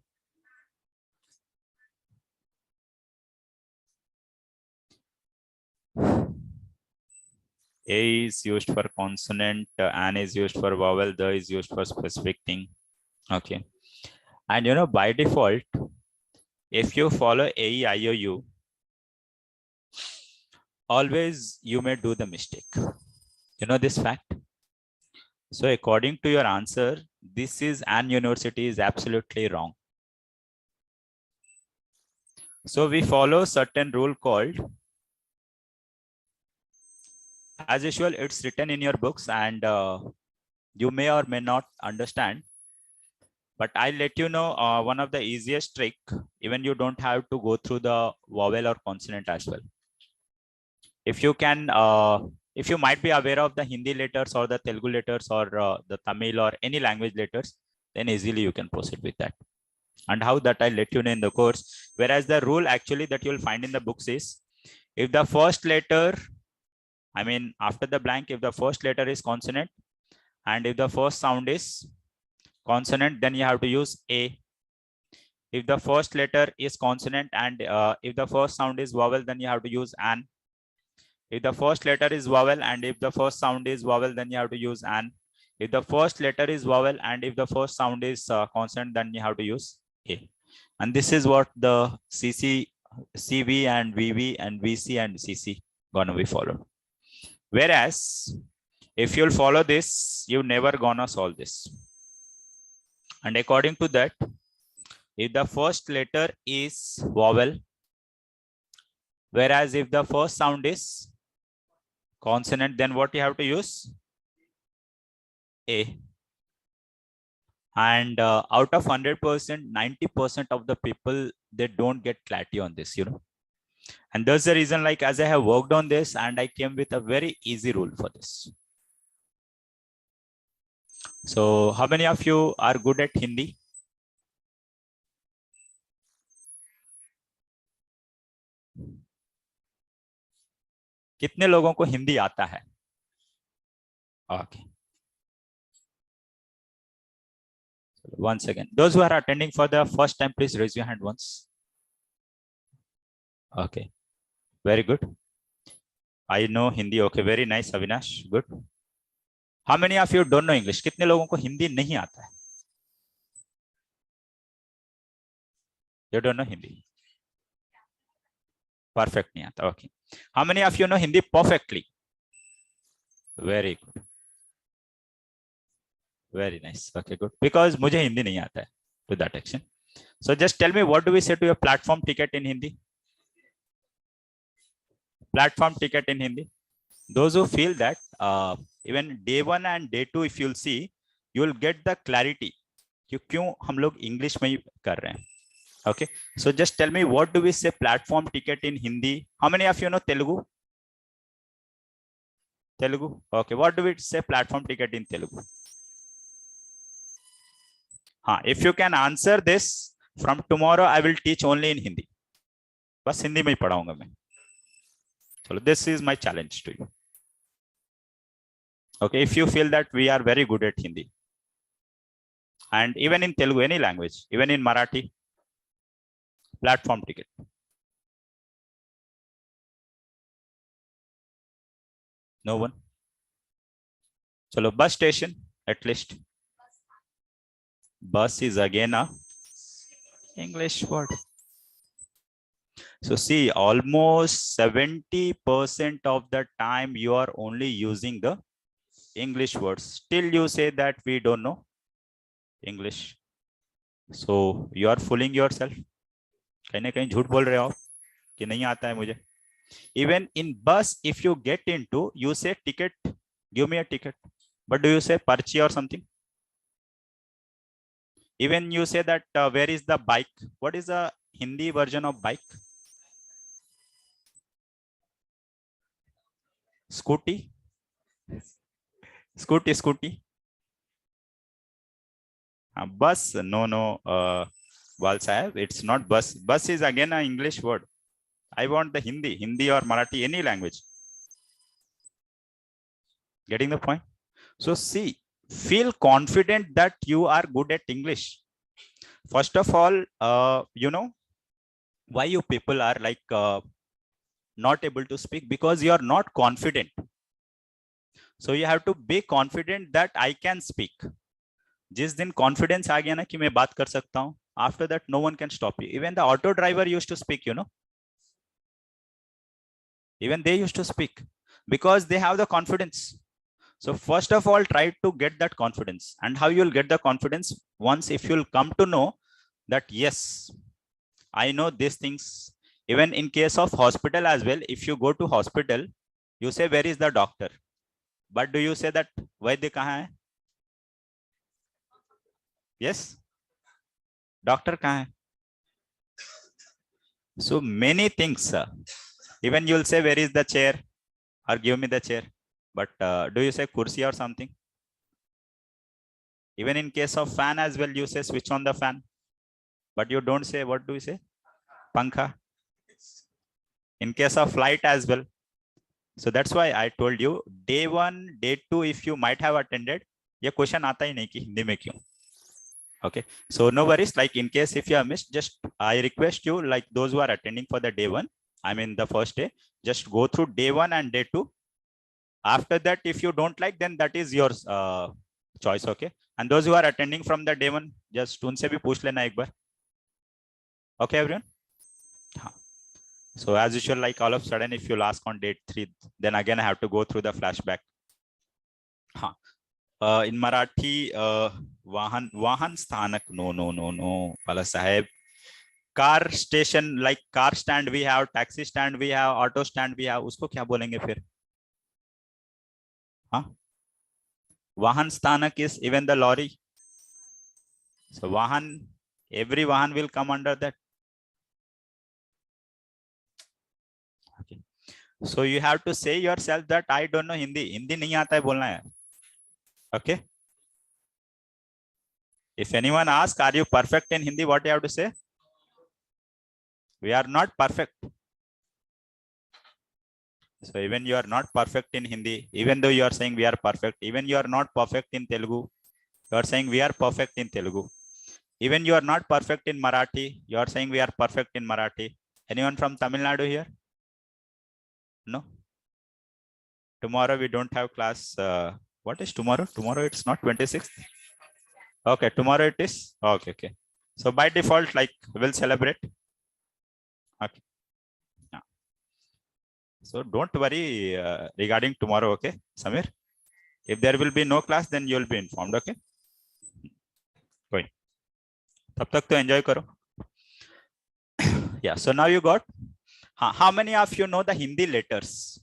A is used for consonant, an is used for vowel, the is used for specific thing. Okay. And you know, by default, if you follow A, E, I, O, U, always you may do the mistake. You know this fact? So according to your answer, this is an university is absolutely wrong. So we follow certain rule called, as usual, it's written in your books and you may or may not understand. But I'll let you know one of the easiest trick, even you don't have to go through the vowel or consonant as well. If you can, if you might be aware of the Hindi letters or the Telugu letters or the Tamil or any language letters, then easily you can proceed with that. And how that I'll let you know in the course. Whereas the rule actually that you'll find in the books is, if the first letter, I mean, after the blank, if the first letter is consonant, and if the first sound is consonant, then you have to use A. If the first letter is consonant and if the first sound is vowel, then you have to use an. If the first letter is vowel and if the first sound is vowel, then you have to use an. If the first letter is vowel and if the first sound is consonant, then you have to use A. And this is what the CC, CV and VV and VC and CC gonna be followed. Whereas if you'll follow this, you're never gonna solve this. And according to that, if the first letter is vowel, whereas if the first sound is consonant, then what you have to use? A. And out of 100%, 90% of the people, they don't get clarity on this, you know. And that's the reason, like, as I have worked on this and I came with a very easy rule for this. So how many of you are good at Hindi? कितने लोगों को हिंदी आता है? Okay. Once again, those who are attending for the first time, please raise your hand once. Okay, very good. I know Hindi. Okay, very nice, Avinash. Good. How many of you don't know English? कितने लोगों को हिंदी नहीं आता है? You don't know Hindi. Perfect नहीं आता. Okay. How many of you know Hindi perfectly? Very good. Very nice. Okay, good. Because मुझे हिंदी नहीं आता है to that extent. So just tell me, what do we say to your platform ticket in Hindi? Platform ticket in Hindi. Those who feel that even day 1 and day 2, if you'll see, you will get the clarity कि क्यों हम लोग English में ही कर रहे हैं. Okay. So just tell me, what do we say platform ticket in Hindi? How many of you know Telugu? Telugu. Okay. What do we say platform ticket in Telugu? If you can answer this, from tomorrow I will teach only in Hindi. बस हिंदी में ही पढ़ाऊंगा मैं. So this is my challenge to you. Okay, if you feel that we are very good at Hindi, and even in Telugu, any language, even in Marathi, platform ticket. No one. Chalo, bus station at least. Bus is again a English word. So see, almost 70% of the time you are only using the English words. Still you say that we don't know English. So you are fooling yourself. कहीं ना कहीं झूठ बोल रहे हो कि नहीं आता है मुझे. Even in bus, if you get into, you say ticket, give me a ticket. But do you say parchi or something? Even you say that where is the bike? What is the Hindi version of bike? Scooty. Scooty. Bus. No. Wal Sahib, it's not bus. Bus is again an English word. I want the Hindi or Marathi, any language. Getting the point? So see, feel confident that you are good at English. First of all, why you people are like not able to speak? Because you are not confident. So you have to be confident that I can speak. जिस दिन confidence आ गया ना कि मैं बात कर सकता हूँ, after that no one can stop you. Even the auto driver used to speak, even they used to speak because they have the confidence. So first of all, try to get that confidence. And how you'll get the confidence? Once if you'll come to know that, yes, I know these things. Even in case of hospital as well, if you go to hospital, you say, where is the doctor? But do you say that, Vaidya kahan hai? Yes? Doctor kahan hai? So many things. Even you'll say, where is the chair? Or give me the chair. But do you say kursi or something? Even in case of fan as well, you say switch on the fan. But you don't say, what do you say? Pankha. In case of flight as well. So that's why I told you, day 1, day 2, if you might have attended, ये question आता ही नहीं कि हिंदी में क्यों. Okay, so no worries. Like in case if you have missed, just I request you, like those who are attending for the day 1, I mean the first day, just go through day 1 and day 2. After that, if you don't like, then that is your choice. Okay, and those who are attending from the day 1, just उनसे भी पूछ लेना एक बार. Okay, everyone. So as usual, like all of a sudden, if you'll ask on date 3, then again I have to go through the flashback. In Marathi, Vahan Sthanak, no, Pala Sahib. Car station, like car stand we have, taxi stand we have, auto stand we have. Usko kya bolenge fir? Vahan Sthanak is even the lorry. So Vahan, every Vahan will come under that. Okay. So you have to say yourself that I don't know Hindi. Hindi nahi aata hai bolna hai. Okay. If anyone asks, are you perfect in Hindi? What you have to say? We are not perfect. So even you are not perfect in Hindi, even though you are saying we are perfect, even you are not perfect in Telugu, you are saying we are perfect in Telugu. Even you are not perfect in Marathi, you are saying we are perfect in Marathi. Anyone from Tamil Nadu here? No? Tomorrow we don't have class. What is tomorrow? Tomorrow it's not 26th. Okay, tomorrow it is. Okay. So by default, like we'll celebrate. Okay. Yeah. So don't worry regarding tomorrow, okay, Samir? If there will be no class, then you will be informed, okay? Going. तब तक तो enjoy करो. Yeah, so now you got. How many of you know the Hindi letters?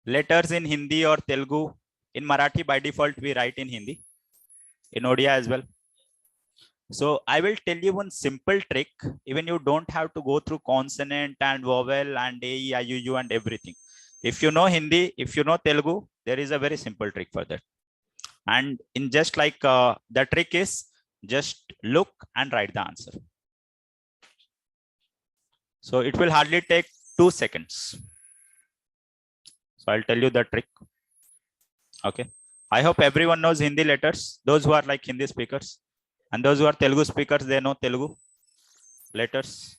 Letters in Hindi or Telugu. In Marathi, by default, we write in Hindi. In Odia as well. So I will tell you one simple trick. Even you don't have to go through consonant and vowel and A, E, I, U and everything. If you know Hindi, if you know Telugu, there is a very simple trick for that. And in just like the trick is just look and write the answer. So it will hardly take 2 seconds. So I'll tell you the trick. Okay. I hope everyone knows Hindi letters. Those who are like Hindi speakers. And those who are Telugu speakers, they know Telugu letters.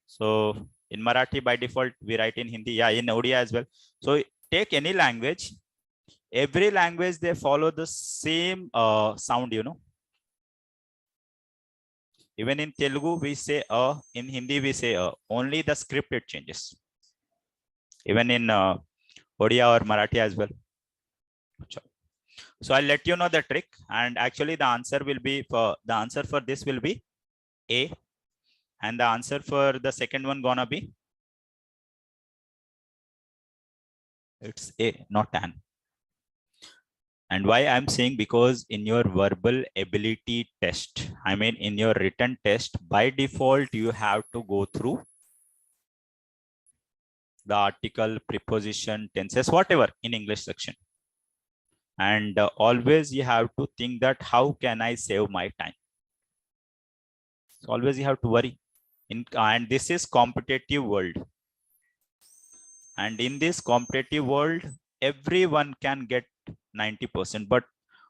So in Marathi, by default, we write in Hindi. Yeah, in Odia as well. So take any language. Every language, they follow the same sound, Even in Telugu, we say a. In Hindi, we say a. Only the script, it changes. Even in Odia or Marathi as well. So I'll let you know the trick. And actually, the answer will be for this will be A. And the answer for the second one gonna be, it's A, not an. And why I'm saying, because in your verbal ability test, I mean in your written test, by default, you have to go through the article, preposition, tenses, whatever in English section. And always you have to think that how can I save my time? So always you have to worry. And this is competitive world. And in this competitive world, everyone can get 90%. But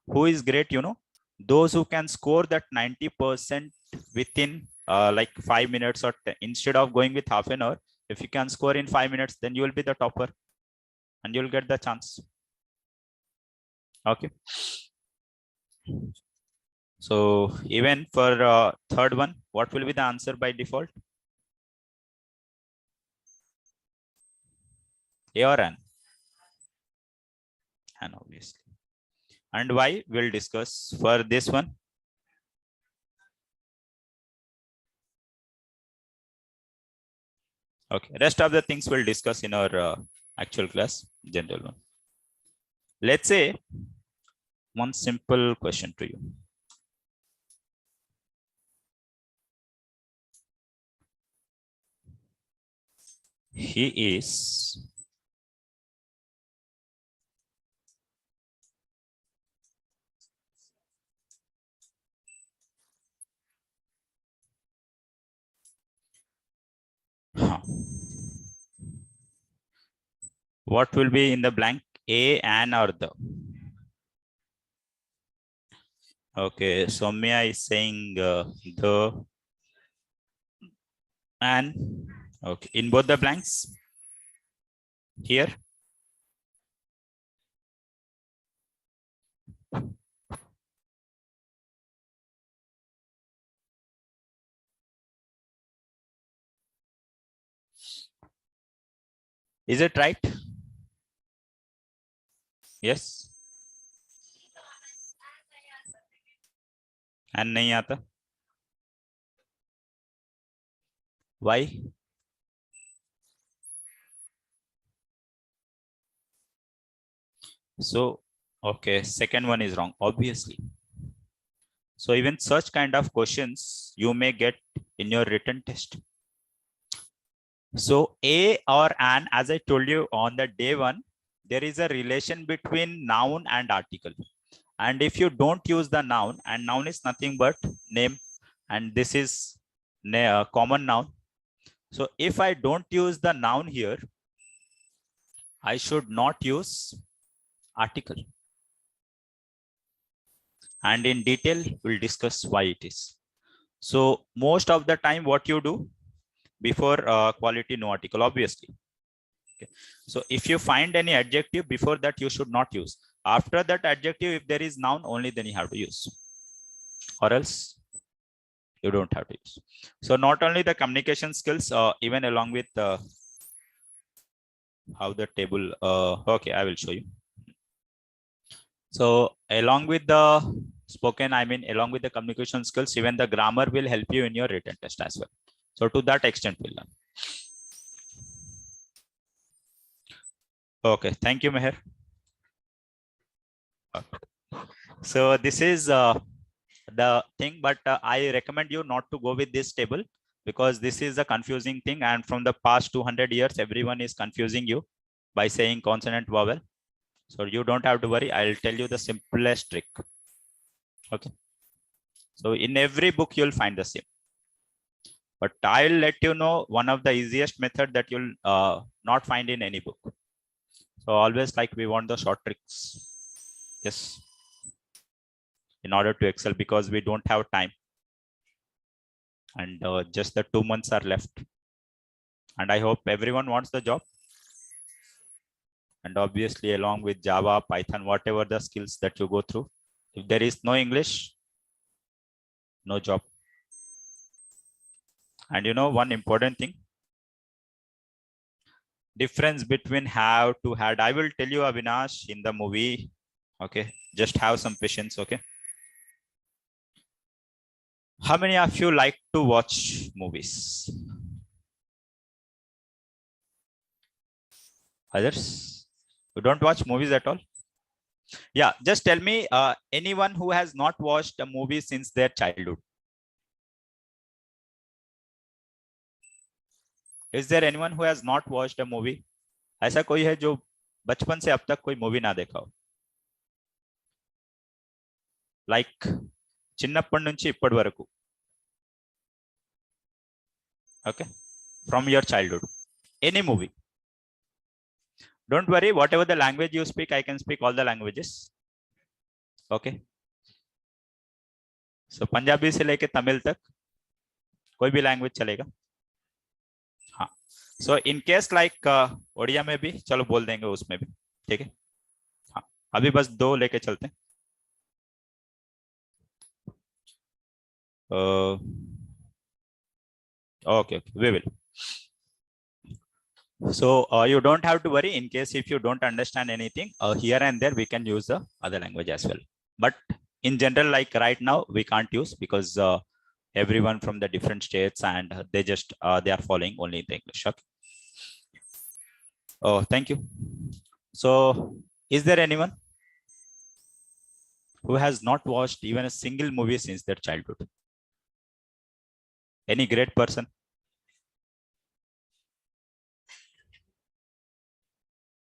who is great, you know? Those who can score that 90% within like 5 minutes or instead of going with half an hour, if you can score in 5 minutes, then you will be the topper and you'll get the chance. Okay. So even for third one, what will be the answer by default? A or N? N, obviously. And why? We'll discuss for this one. Okay, rest of the things we'll discuss in our actual class, general one. Let's say one simple question to you. He is what will be in the blank? A, an, or the? Okay, Soumya is saying the, an. Okay, in both the blanks here. Is it right? Yes. And nahi aata. Why? So, okay, second one is wrong, obviously. So even such kind of questions you may get in your written test. So a or an, as I told you on the day one, there is a relation between noun and article. And if you don't use the noun, and noun is nothing but name, and this is a common noun. So if I don't use the noun here, I should not use article. And in detail, we'll discuss why it is. So most of the time, what you do before quality no article, obviously. Okay. So if you find any adjective before that, you should not use. After that adjective, if there is noun, only then you have to use. Or else you don't have to use. So not only the communication skills, even along with how the table, okay, I will show you. So along with the spoken, I mean, along with the communication skills, even the grammar will help you in your written test as well. So to that extent, we'll learn. Okay, thank you, Meher. Okay. So this is the thing, but I recommend you not to go with this table because this is a confusing thing. And from the past 200 years, everyone is confusing you by saying consonant vowel. So you don't have to worry. I'll tell you the simplest trick. Okay. So in every book, you'll find the same. But I'll let you know one of the easiest method that you'll not find in any book. So always like we want the short tricks. Yes. In order to excel, because we don't have time. And just the 2 months are left. And I hope everyone wants the job. And obviously, along with Java, Python, whatever the skills that you go through, if there is no English, no job. And you know, one important thing, difference between have to had. I will tell you, Avinash, in the movie. Okay, just have some patience. Okay. How many of you like to watch movies? Others? You don't watch movies at all? Yeah, just tell me anyone who has not watched a movie since their childhood. Is there anyone who has not watched a movie? ऐसा कोई है जो बचपन से अब तक कोई movie ना देखा हो? Like చిన్నప్పటి నుంచి ఇప్పటి వరకు. Okay, from your childhood, any movie. Don't worry, whatever the language you speak, I can speak all the languages. Okay, so Punjabi से लेके तमिल तक कोई भी लैंग्वेज चलेगा. हाँ, so in case like Odia में भी चलो बोल देंगे, उसमें भी ठीक है. हाँ, अभी बस 2 लेके चलते हैं. Okay, we will. So you don't have to worry in case if you don't understand anything. Here and there we can use the other language as well. But in general, like right now, we can't use because everyone from the different states and they just they are following only the English. Okay? Oh, thank you. So, is there anyone who has not watched even a single movie since their childhood? Any great person?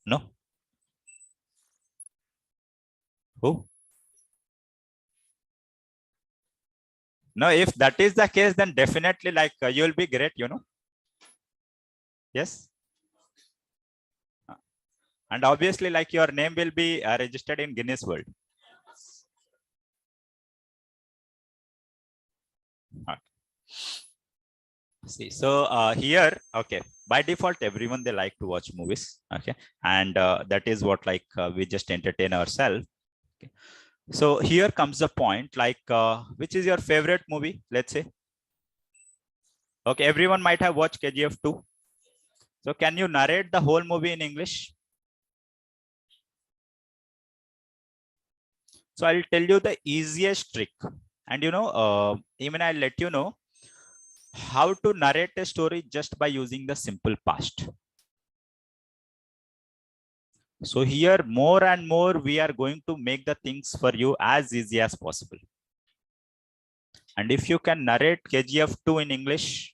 No? Who? No, if that is the case, then definitely like you will be great, you know. Yes. And obviously like your name will be registered in Guinness World. Okay. See, so here, okay, by default, everyone, they like to watch movies. Okay. And that is what like we just entertain ourselves. Okay. So here comes the point, like which is your favorite movie, let's say. Okay, everyone might have watched KGF 2. So can you narrate the whole movie in English? So I'll tell you the easiest trick. And you know, even I'll let you know how to narrate a story just by using the simple past. So here more and more we are going to make the things for you as easy as possible. And if you can narrate KGF 2 in English,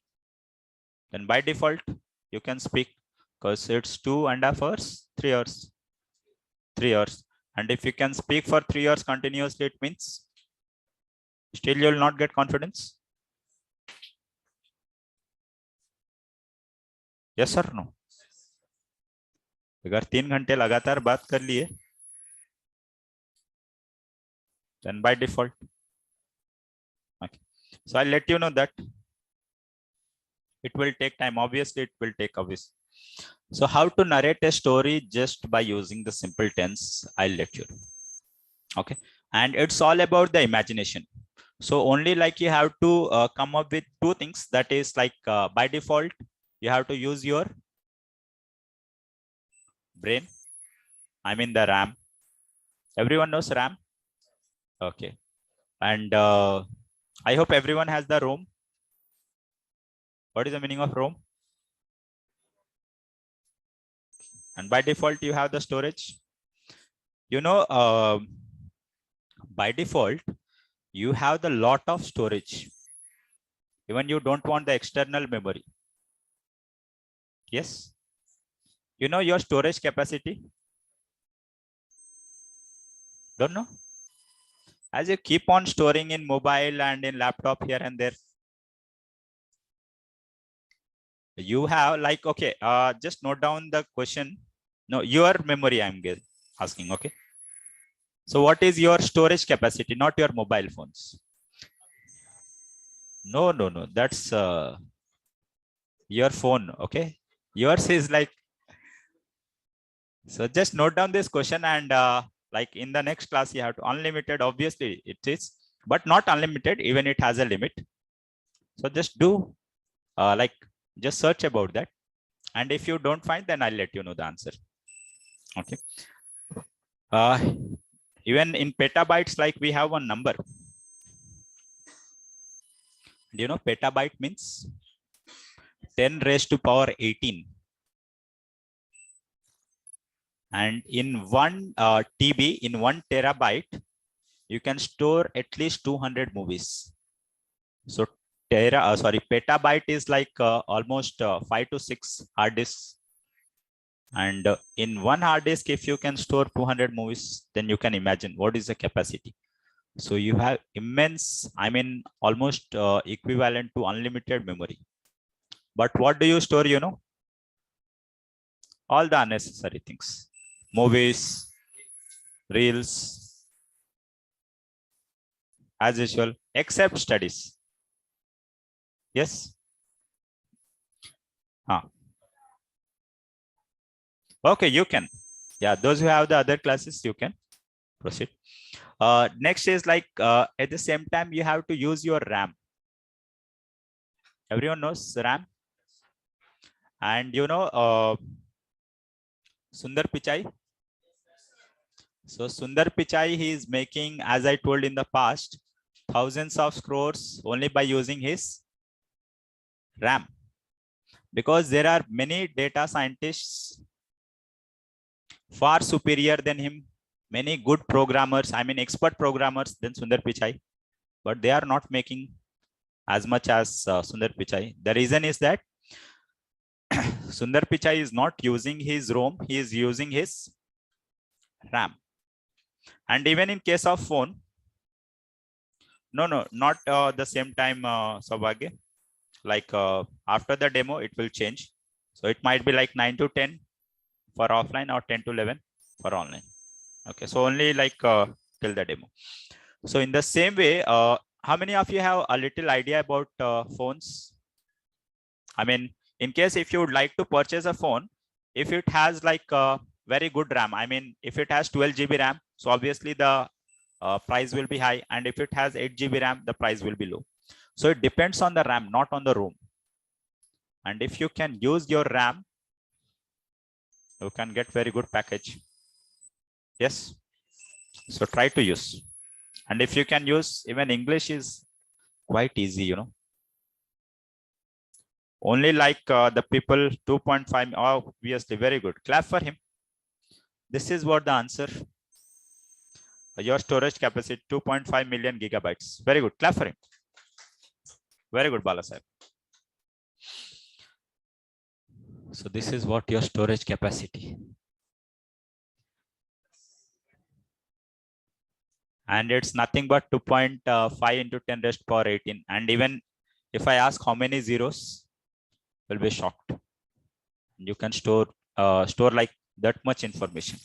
then by default you can speak, because it's 2.5 hours, 3 hours, 3 hours. And if you can speak for 3 hours continuously, it means still you will not get confidence. Yes or no? अगर 3 घंटे लगातार बात कर लिए, then by default. Okay. So I'll let you know that it will take time. Obviously, it will take obvious. So how to narrate a story just by using the simple tense, I'll let you know. Okay. And it's all about the imagination. So only like you have to come up with 2 things. That is like by default, you have to use your brain. I mean the RAM. Everyone knows RAM. Okay. And I hope everyone has the ROM. What is the meaning of ROM? And by default, you have the storage. You know, by default, you have the lot of storage. Even you don't want the external memory. Yes. You know your storage capacity? Don't know? As you keep on storing in mobile and in laptop here and there, you have like, okay, just note down the question. No, your memory I'm asking, okay? So what is your storage capacity, not your mobile phones? No, that's your phone, okay? Yours is like, so just note down this question, and like in the next class you have to unlimited, obviously it is, but not unlimited, even it has a limit. So just do like just search about that, and if you don't find, then I'll let you know the answer. Okay. Even in petabytes, like we have one number. Do you know petabyte means 10 raised to power 18? And in 1 TB, in 1 terabyte, you can store at least 200 movies. So petabyte is like almost 5 to 6 hard disks. And in one hard disk, if you can store 200 movies, then you can imagine what is the capacity. So you have immense, I mean, almost equivalent to unlimited memory. But what do you store, All the unnecessary things, movies, reels, as usual, except studies. Yes. Okay, you can. Yeah, those who have the other classes, you can proceed. Next is like at the same time, you have to use your RAM. Everyone knows RAM. And Sundar Pichai. So Sundar Pichai, he is making, as I told in the past, thousands of crores only by using his RAM. Because there are many data scientists far superior than him, many good programmers, I mean expert programmers than Sundar Pichai, but they are not making as much as Sundar Pichai. The reason is that Sundar Pichai is not using his ROM, he is using his RAM. And even in case of phone, no, not the same time, Saubhagya. Like after the demo, it will change. So it might be like 9 to 10 for offline or 10 to 11 for online. Okay, so only like till the demo. So in the same way, how many of you have a little idea about phones? I mean, in case if you would like to purchase a phone, if it has like a very good RAM, I mean, if it has 12 GB RAM, so obviously the price will be high. And if it has 8 GB RAM, the price will be low. So it depends on the RAM, not on the ROM. And if you can use your RAM, you can get very good package. Yes. So try to use. And if you can use, even English is quite easy, Only like the people 2.5, obviously very good. Clap for him. This is what the answer. Your storage capacity 2.5 million gigabytes. Very good. Clap for him. Very good, Balasaheb. So this is what your storage capacity. And it's nothing but 2.5 into 10 raised power 18. And even if I ask how many zeros, you'll be shocked. You can store like that much information.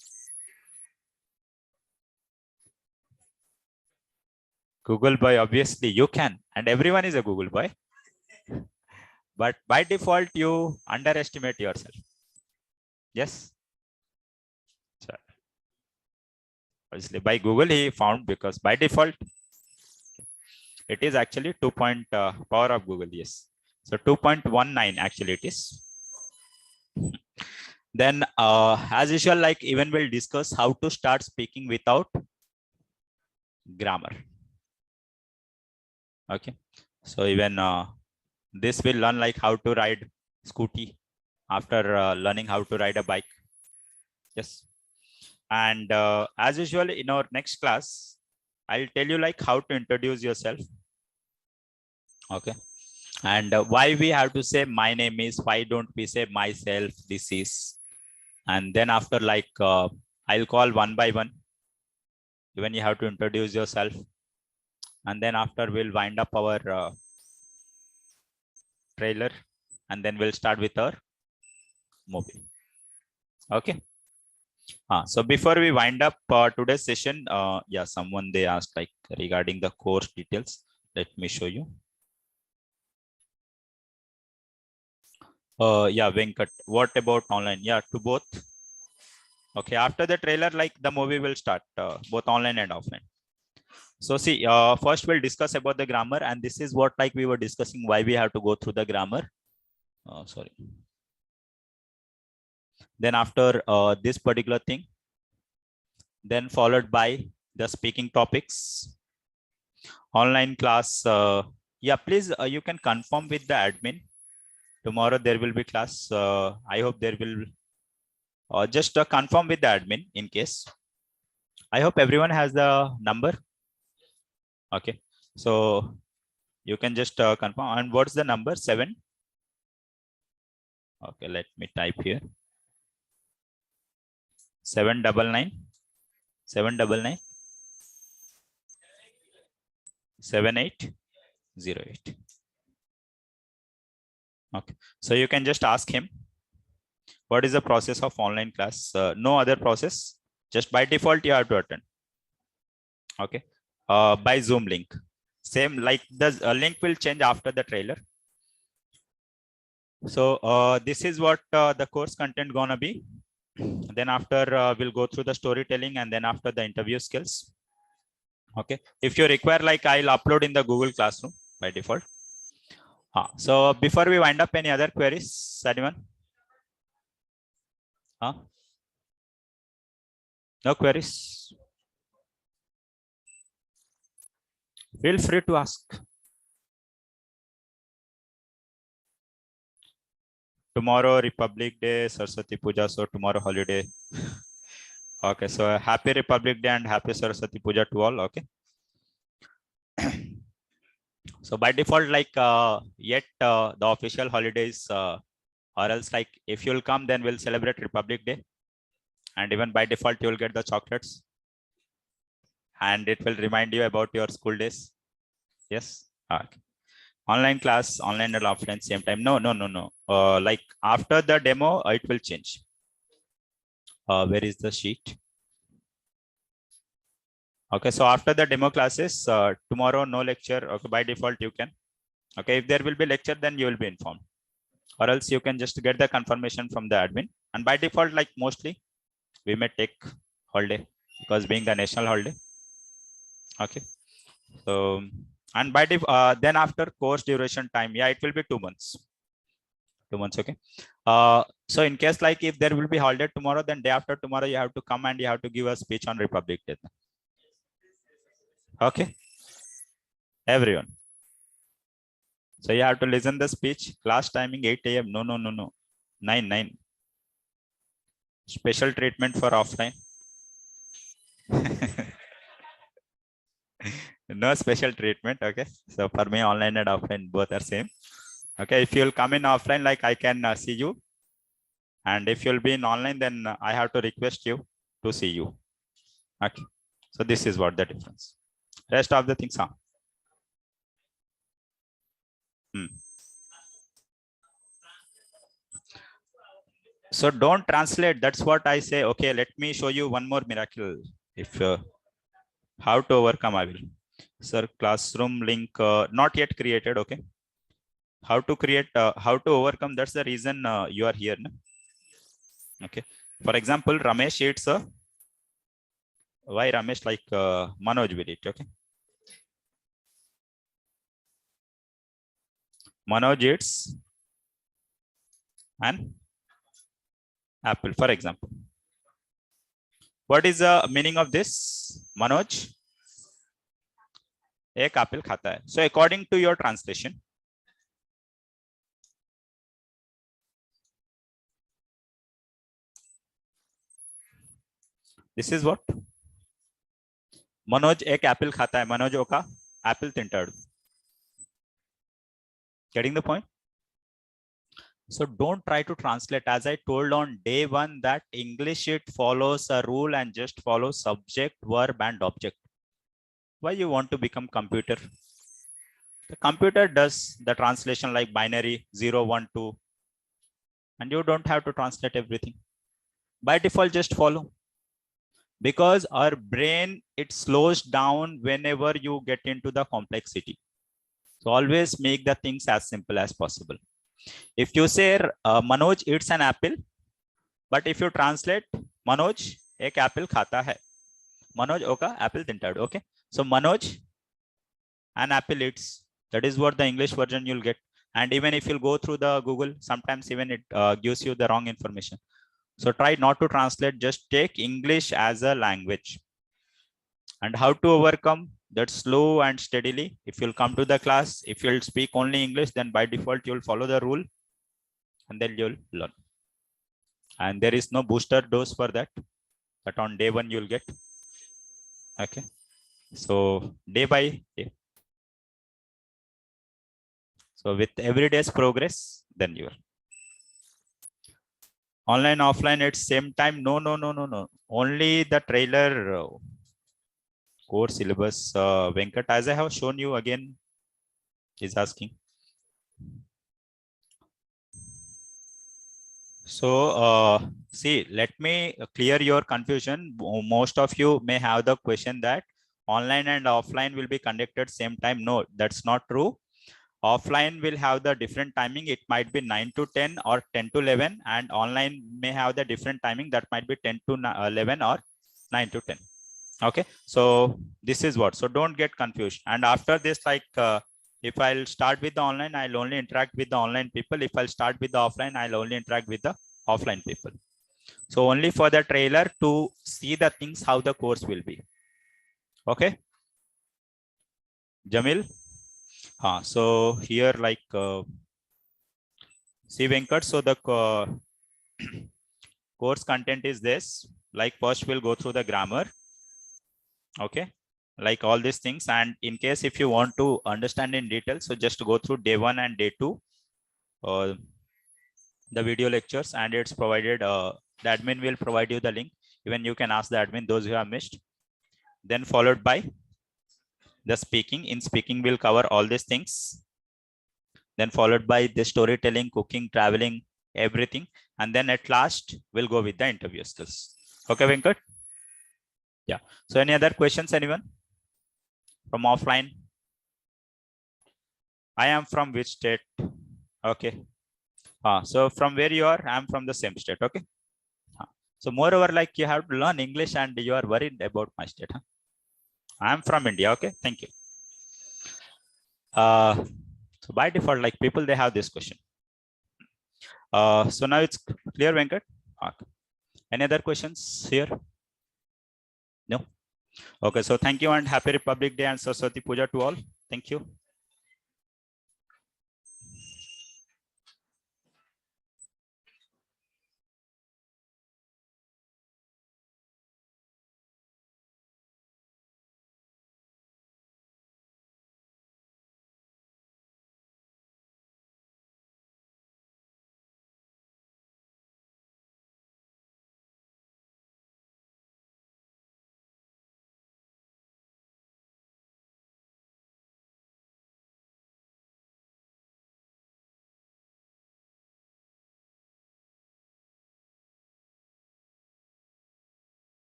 Google boy, obviously you can, and everyone is a Google boy. But by default, you underestimate yourself. Yes. Obviously, by Google he found, because by default it is actually 2 power of Google. Yes. So 2.19 actually it is. Then as usual, like even we'll discuss how to start speaking without grammar. Okay. So even this will learn like how to ride scooty after learning how to ride a bike. Yes. And as usual, in our next class, I'll tell you like how to introduce yourself. Okay. And why we have to say my name is, why don't we say myself, this is. And then after like, I'll call one by one. Even you have to introduce yourself. And then after we'll wind up our trailer. And then we'll start with our movie. Okay. So before we wind up today's session, yeah, someone they asked like regarding the course details. Let me show you. Yeah, Venkat, what about online? Yeah, to both. Okay, after the trailer, like the movie will start both online and offline. So see, first we'll discuss about the grammar, and this is what like we were discussing why we have to go through the grammar. Sorry. Then after this particular thing, then followed by the speaking topics. Online class. Yeah, please, you can confirm with the admin. Tomorrow there will be class. I hope there will just confirm with the admin in case. I hope everyone has the number. Okay. So You can just confirm. And what's the number? 7. Okay, let me type here. 799 799 7808. Okay, so you can just ask him what is the process of online class. No other process, just by default you have to attend. Okay, by Zoom link, same like the link will change after the trailer. So this is what the course content gonna be. Then after we'll go through the storytelling, and then after the interview skills. Okay, if you require, like, I'll upload in the Google Classroom by default. So before we wind up, any other queries, anyone? No queries? Feel free to ask. Tomorrow Republic Day, Saraswati Puja, so tomorrow holiday. Okay, so happy Republic Day and happy Saraswati Puja to all. Okay. So by default, like yet the official holidays, or else, like, if you'll come, then we'll celebrate Republic Day, and even by default you'll get the chocolates, and it will remind you about your school days. Yes. Okay. Online class, online and offline same time. No. Like after the demo it will change. Where is the sheet? Okay, so after the demo classes, tomorrow no lecture. Okay, by default you can. Okay, if there will be lecture, then you will be informed, or else you can just get the confirmation from the admin. And by default, like, mostly we may take holiday, because being the national holiday. Okay, so, and by then after course duration time, yeah, it will be 2 months. 2 months. Okay, so in case, like, if there will be holiday tomorrow, then day after tomorrow you have to come and you have to give a speech on Republic Day. Okay, everyone. So you have to listen the speech. Class timing 8 a.m. No. 9. Special treatment for offline. No special treatment. Okay, so for me, online and offline both are same. Okay, if you'll come in offline, like, I can see you, and if you'll be in online, then I have to request you to see you. Okay, so this is what the difference. Rest of the things are. So don't translate. That's what I say. Okay, let me show you one more miracle. If how to overcome, I will. Sir, classroom link not yet created. Okay, how to create, how to overcome, that's the reason you are here, no? Okay, for example, Ramesh, it's why Ramesh, like, Manoj will it. Okay, Manoj it's an apple, for example. What is the meaning of this? Manoj ek apple khata hai. So according to your translation, this is what Manoj ek apple khata hai. Manoj oka apple tinted. Getting the point? So don't try to translate. As I told on day 1, that English, it follows a rule and just follows subject, verb and object. Why you want to become computer? The computer does the translation like binary 0, 1, 2, and you don't have to translate everything. By default, just follow, because our brain, it slows down whenever you get into the complexity. So always make the things as simple as possible. If you say Manoj eats an apple, but if you translate Manoj ek apple khata hai, Manoj oka apple tinted. Okay, so Manoj an apple eats, that is what the English version you'll get. And even if you'll go through the Google, sometimes even it gives you the wrong information. So try not to translate, just take English as a language. And how to overcome that? Slow and steadily. If you'll come to the class, if you'll speak only English, then by default you'll follow the rule, and then you'll learn. And there is no booster dose for that, but on day 1 you'll get. Okay, so day by day, So with every day's progress, then your online, offline at same time. No, no, no, no, no. Only the trailer course syllabus. Venkat, as I have shown you again, is asking. So see, let me clear your confusion. Most of you may have the question that online and offline will be conducted same time. No, that's not true. Offline will have the different timing. It might be 9 to 10 or 10 to 11, and online may have the different timing. That might be 10 to 11 or 9 to 10. Okay, so this is what. So don't get confused. And after this, like if I'll start with the online, I'll only interact with the online people. If I'll start with the offline, I'll only interact with the offline people. So only for the trailer to see the things how the course will be. Okay, Jamil. So here, like see, Venkat, so the course content is this. Like first we'll go through the grammar. Okay, like all these things. And in case if you want to understand in detail, so just go through day 1 and day 2 the video lectures, and it's provided. The admin will provide you the link. Even you can ask the admin, those who have missed. Then followed by the speaking. In speaking, we'll cover all these things. Then followed by the storytelling, cooking, traveling, everything. And then at last, we'll go with the interview skills. Okay, Venkat? Yeah. So any other questions, anyone? From offline? I am from which state? Okay. So from where you are, I'm from the same state. Okay. So moreover, like you have to learn English and you are worried about my state. Huh? I'm from India. Okay. Thank you. So by default, like people, they have this question. So now it's clear, Venkat? Okay. Any other questions here? No. Okay. So thank you and happy Republic Day and Saraswati Puja to all. Thank you.